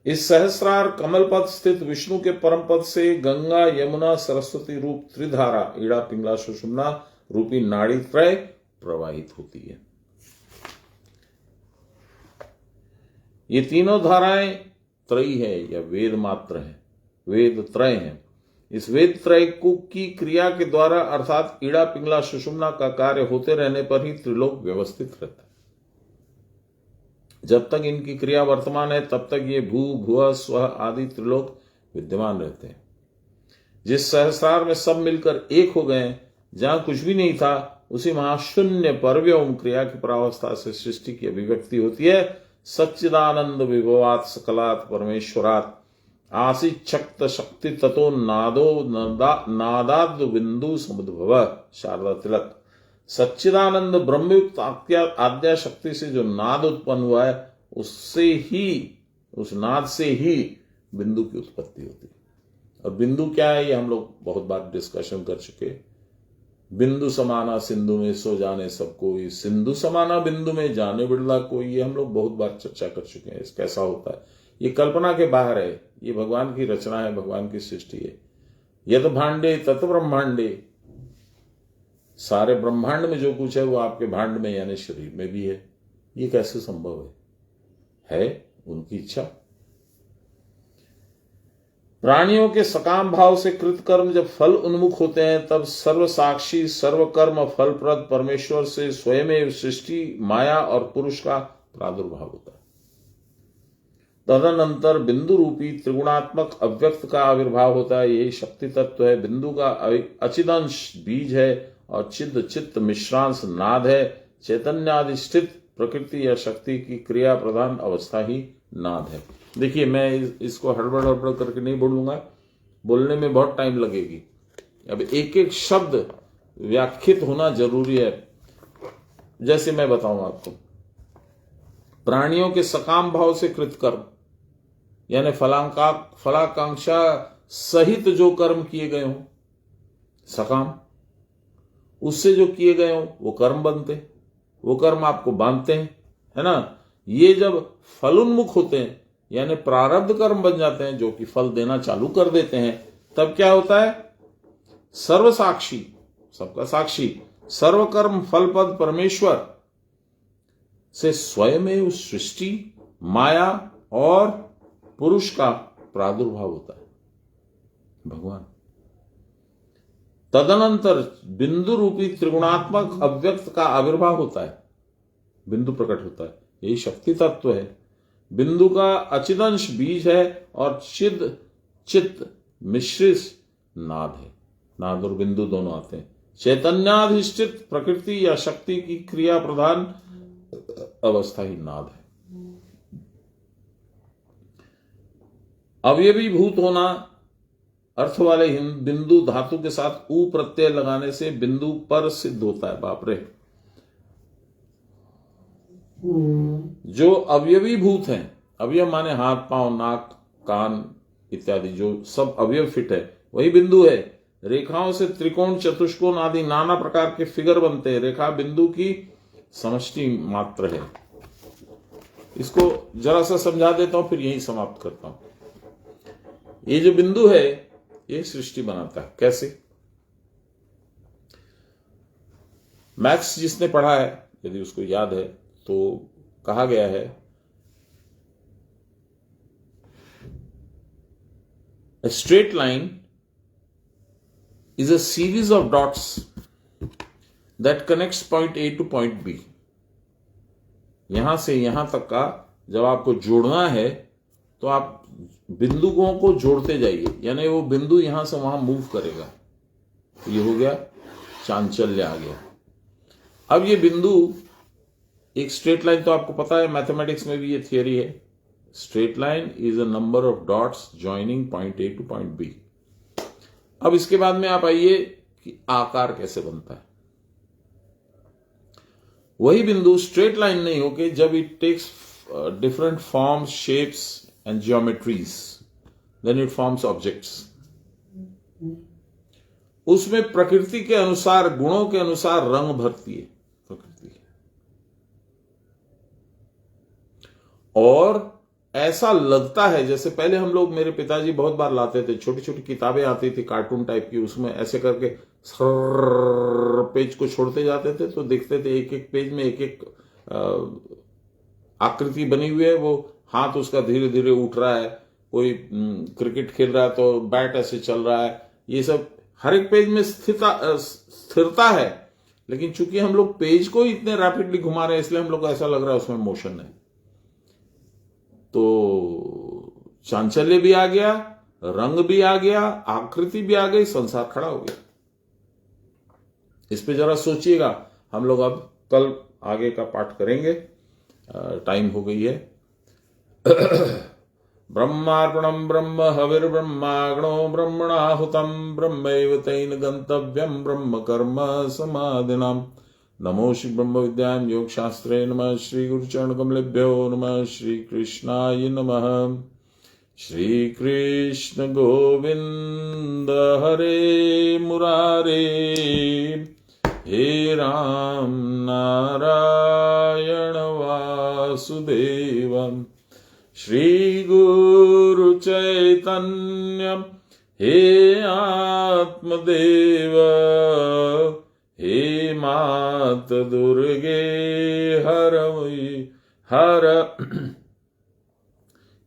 [SPEAKER 1] इस सहस्रार कमल पद स्थित विष्णु के परम पद से गंगा, यमुना, सरस्वती रूप त्रिधारा ईड़ा, पिंगला, सुषुम्ना रूपी नाड़ी त्रय प्रवाहित होती है। ये तीनों धाराएं त्रयी है या वेद मात्र है, वेद त्रय है। इस वेद त्रय की क्रिया के द्वारा अर्थात ईड़ा, पिंगला, सुषुम्ना का कार्य होते रहने पर ही त्रिलोक व्यवस्थित रहता है। जब तक इनकी क्रिया वर्तमान है तब तक ये भू, भुव, स्व आदि त्रिलोक विद्यमान रहते हैं। जिस सहस्रार में सब मिलकर एक हो गए, जहां कुछ भी नहीं था, उसी महाशून्य पर व्योम क्रिया की परावस्था से सृष्टि की अभिव्यक्ति होती है। सच्चिदानंद विभवात सकलात परमेश्वरात आसित शक्त शक्ति ततो नादो नादाद बिंदु समुद्भव। शारदा तिलक। सच्चिदानंद ब्रह्मयुक्त आद्या शक्ति से जो नाद उत्पन्न हुआ है, उससे ही, उस नाद से ही बिंदु की उत्पत्ति होती है। और बिंदु क्या है, ये हम लोग बहुत बार डिस्कशन कर चुके। बिंदु समाना सिंधु में सो जाने सब कोई, सिंधु समाना बिंदु में जाने बिरला कोई, ये हम लोग बहुत बार चर्चा कर चुके हैं। कैसा होता है, ये कल्पना के बाहर है, ये भगवान की रचना है, भगवान की सृष्टि है। यत भांडे तत् ब्रह्मांडे, सारे ब्रह्मांड में जो कुछ है वो आपके भांड में यानी शरीर में भी है। ये कैसे संभव है उनकी इच्छा। प्राणियों के सकाम भाव से कृत कर्म जब फल उन्मुख होते हैं, तब सर्व साक्षी सर्वकर्म फलप्रद परमेश्वर से स्वयं सृष्टि, माया और पुरुष का प्रादुर्भाव होता है। तदनंतर बिंदु रूपी त्रिगुणात्मक अव्यक्त का आविर्भाव होता है। यही शक्ति तत्व है। बिंदु का अचिदंश बीज है और चिद चित्त मिश्रांश नाद है। चैतन्याधिष्ठित प्रकृति या शक्ति की क्रिया प्रधान अवस्था ही नाद है। देखिए, मैं इसको हड़बड़ करके नहीं बोलूंगा, बोलने में बहुत टाइम लगेगी। अब एक एक शब्द व्याख्यात होना जरूरी है। जैसे मैं बताऊं आपको, प्राणियों के सकाम भाव से कृत कर्म यानी फलाकांक्षा सहित जो कर्म किए गए हों, सकाम, उससे जो किए गए हों वो कर्म बनते, वो कर्म आपको बांधते हैं, है ना। ये जब फलोन्मुख होते हैं यानी प्रारब्ध कर्म बन जाते हैं, जो कि फल देना चालू कर देते हैं, तब क्या होता है, सर्व साक्षी, सबका साक्षी, सर्वकर्म फलपद परमेश्वर से स्वयं उस सृष्टि, माया और पुरुष का प्रादुर्भाव होता है, भगवान। तदनंतर बिंदु रूपी त्रिगुणात्मक अव्यक्त का आविर्भाव होता है, बिंदु प्रकट होता है। यही शक्ति तत्व है। बिंदु का अचिदंश बीज है और चिद चित्त मिश्रित नाद है। नाद और बिंदु दोनों आते हैं। चैतन्याधिष्ठित प्रकृति या शक्ति की क्रिया प्रधान अवस्था ही नाद है। अवयवी भूत होना अर्थ वाले बिंदु धातु के साथ ऊ प्रत्यय लगाने से बिंदु पर सिद्ध होता है। बाप रे, जो अवयवी भूत हैं, अवयव माने हाथ पांव नाक कान इत्यादि, जो सब अवयव फिट है वही बिंदु है। रेखाओं से त्रिकोण चतुष्कोण आदि नाना प्रकार के फिगर बनते हैं। रेखा बिंदु की समष्टि मात्र है। इसको जरा सा समझा देता हूं, फिर यही समाप्त करता हूं। ये जो बिंदु है ये सृष्टि बनाता है। कैसे? मैथ्स जिसने पढ़ा है, यदि उसको याद है, तो कहा गया है a straight line is a series of dots that connects point A to point B. यहां से यहां तक का जब आपको जोड़ना है तो आप बिंदुओं को जोड़ते जाइए, यानी वो बिंदु यहां से वहां मूव करेगा। ये हो गया, चांचल्य आ गया। अब ये बिंदु एक स्ट्रेट लाइन, तो आपको पता है मैथमेटिक्स में भी ये थियरी है, straight line is a number of dots joining point A to point B. अब इसके बाद में आप आइए कि आकार कैसे बनता है। वही बिंदु स्ट्रेट लाइन नहीं होके जब it takes different forms, shapes and geometries, then it forms objects. उसमें प्रकृति के अनुसार, गुणों के अनुसार रंग भरती है प्रकृति, और ऐसा लगता है जैसे पहले हम लोग, मेरे पिताजी बहुत बार लाते थे, छोटी छोटी किताबें आती थी कार्टून टाइप की, उसमें ऐसे करके पेज को छोड़ते जाते थे, तो देखते थे एक एक पेज में एक एक आकृति बनी हुई है। वो हाथ उसका धीरे धीरे उठ रहा है, कोई क्रिकेट खेल रहा है तो बैट ऐसे चल रहा है। ये सब हर एक पेज में स्थिरता है, लेकिन चूंकि हम लोग पेज को इतने रैपिडली घुमा रहे हैं, इसलिए हम लोग को ऐसा लग रहा है उसमें मोशन है। तो चांचल्य भी आ गया, रंग भी आ गया, आकृति भी आ गई, संसार खड़ा हो गया। इस पे जरा सोचिएगा। हम लोग अब कल आगे का पाठ करेंगे, टाइम हो गई है। ब्रह्मार्पणम ब्रह्म हविर्ब्रह्माग्नो ब्रह्मणाहुतम ब्रह्मैव तेन गंतव्यम ब्रह्म कर्म समाधिनाम नमो श्री ब्रह्म विद्यां योग शास्त्रे नमः। श्री गुरुचरण कमलेभ्यो नमः। श्री कृष्णाय नमः। श्री कृष्ण गोविंद हरे मुरारे, हे राम नारायण वासुदेव। श्री गुरु चैतन्य हे आत्मदेव, हे मात दुर्गे हर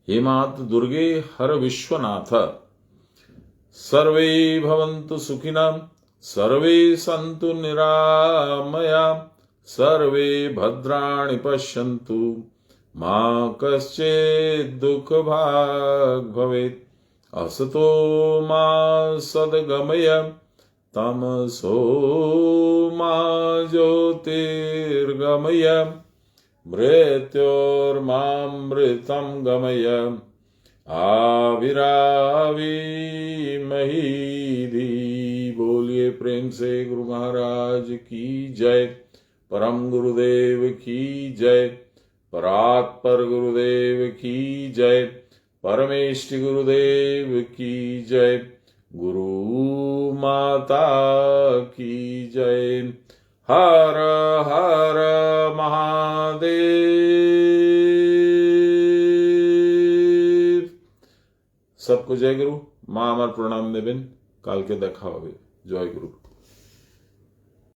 [SPEAKER 1] हे मात दुर्गे हर विश्वनाथ। सर्वे भवन्तु सुखिनः, सर्वे सन्तु निरामया, सर्वे भद्राणि पश्यन्तु, मा कश्चित् दुःखभाग् भवेत्। असतो मा सद्गमय, तमसो मा ज्योतिर्गमय, मृत्योर्मामृतं गमय। आविराविमहीधि। बोलिए प्रेम से गुरु महाराज की जय। परम गुरुदेव की जय। परात्पर गुरुदेव की जय। परमेष्टि गुरुदेव की जय। गुरु माता की जय। हर हर महादेव। सबको जय गुरु। मां আমার প্রণাম নেবেন। কালকে দেখা হবে। জয় গুরু।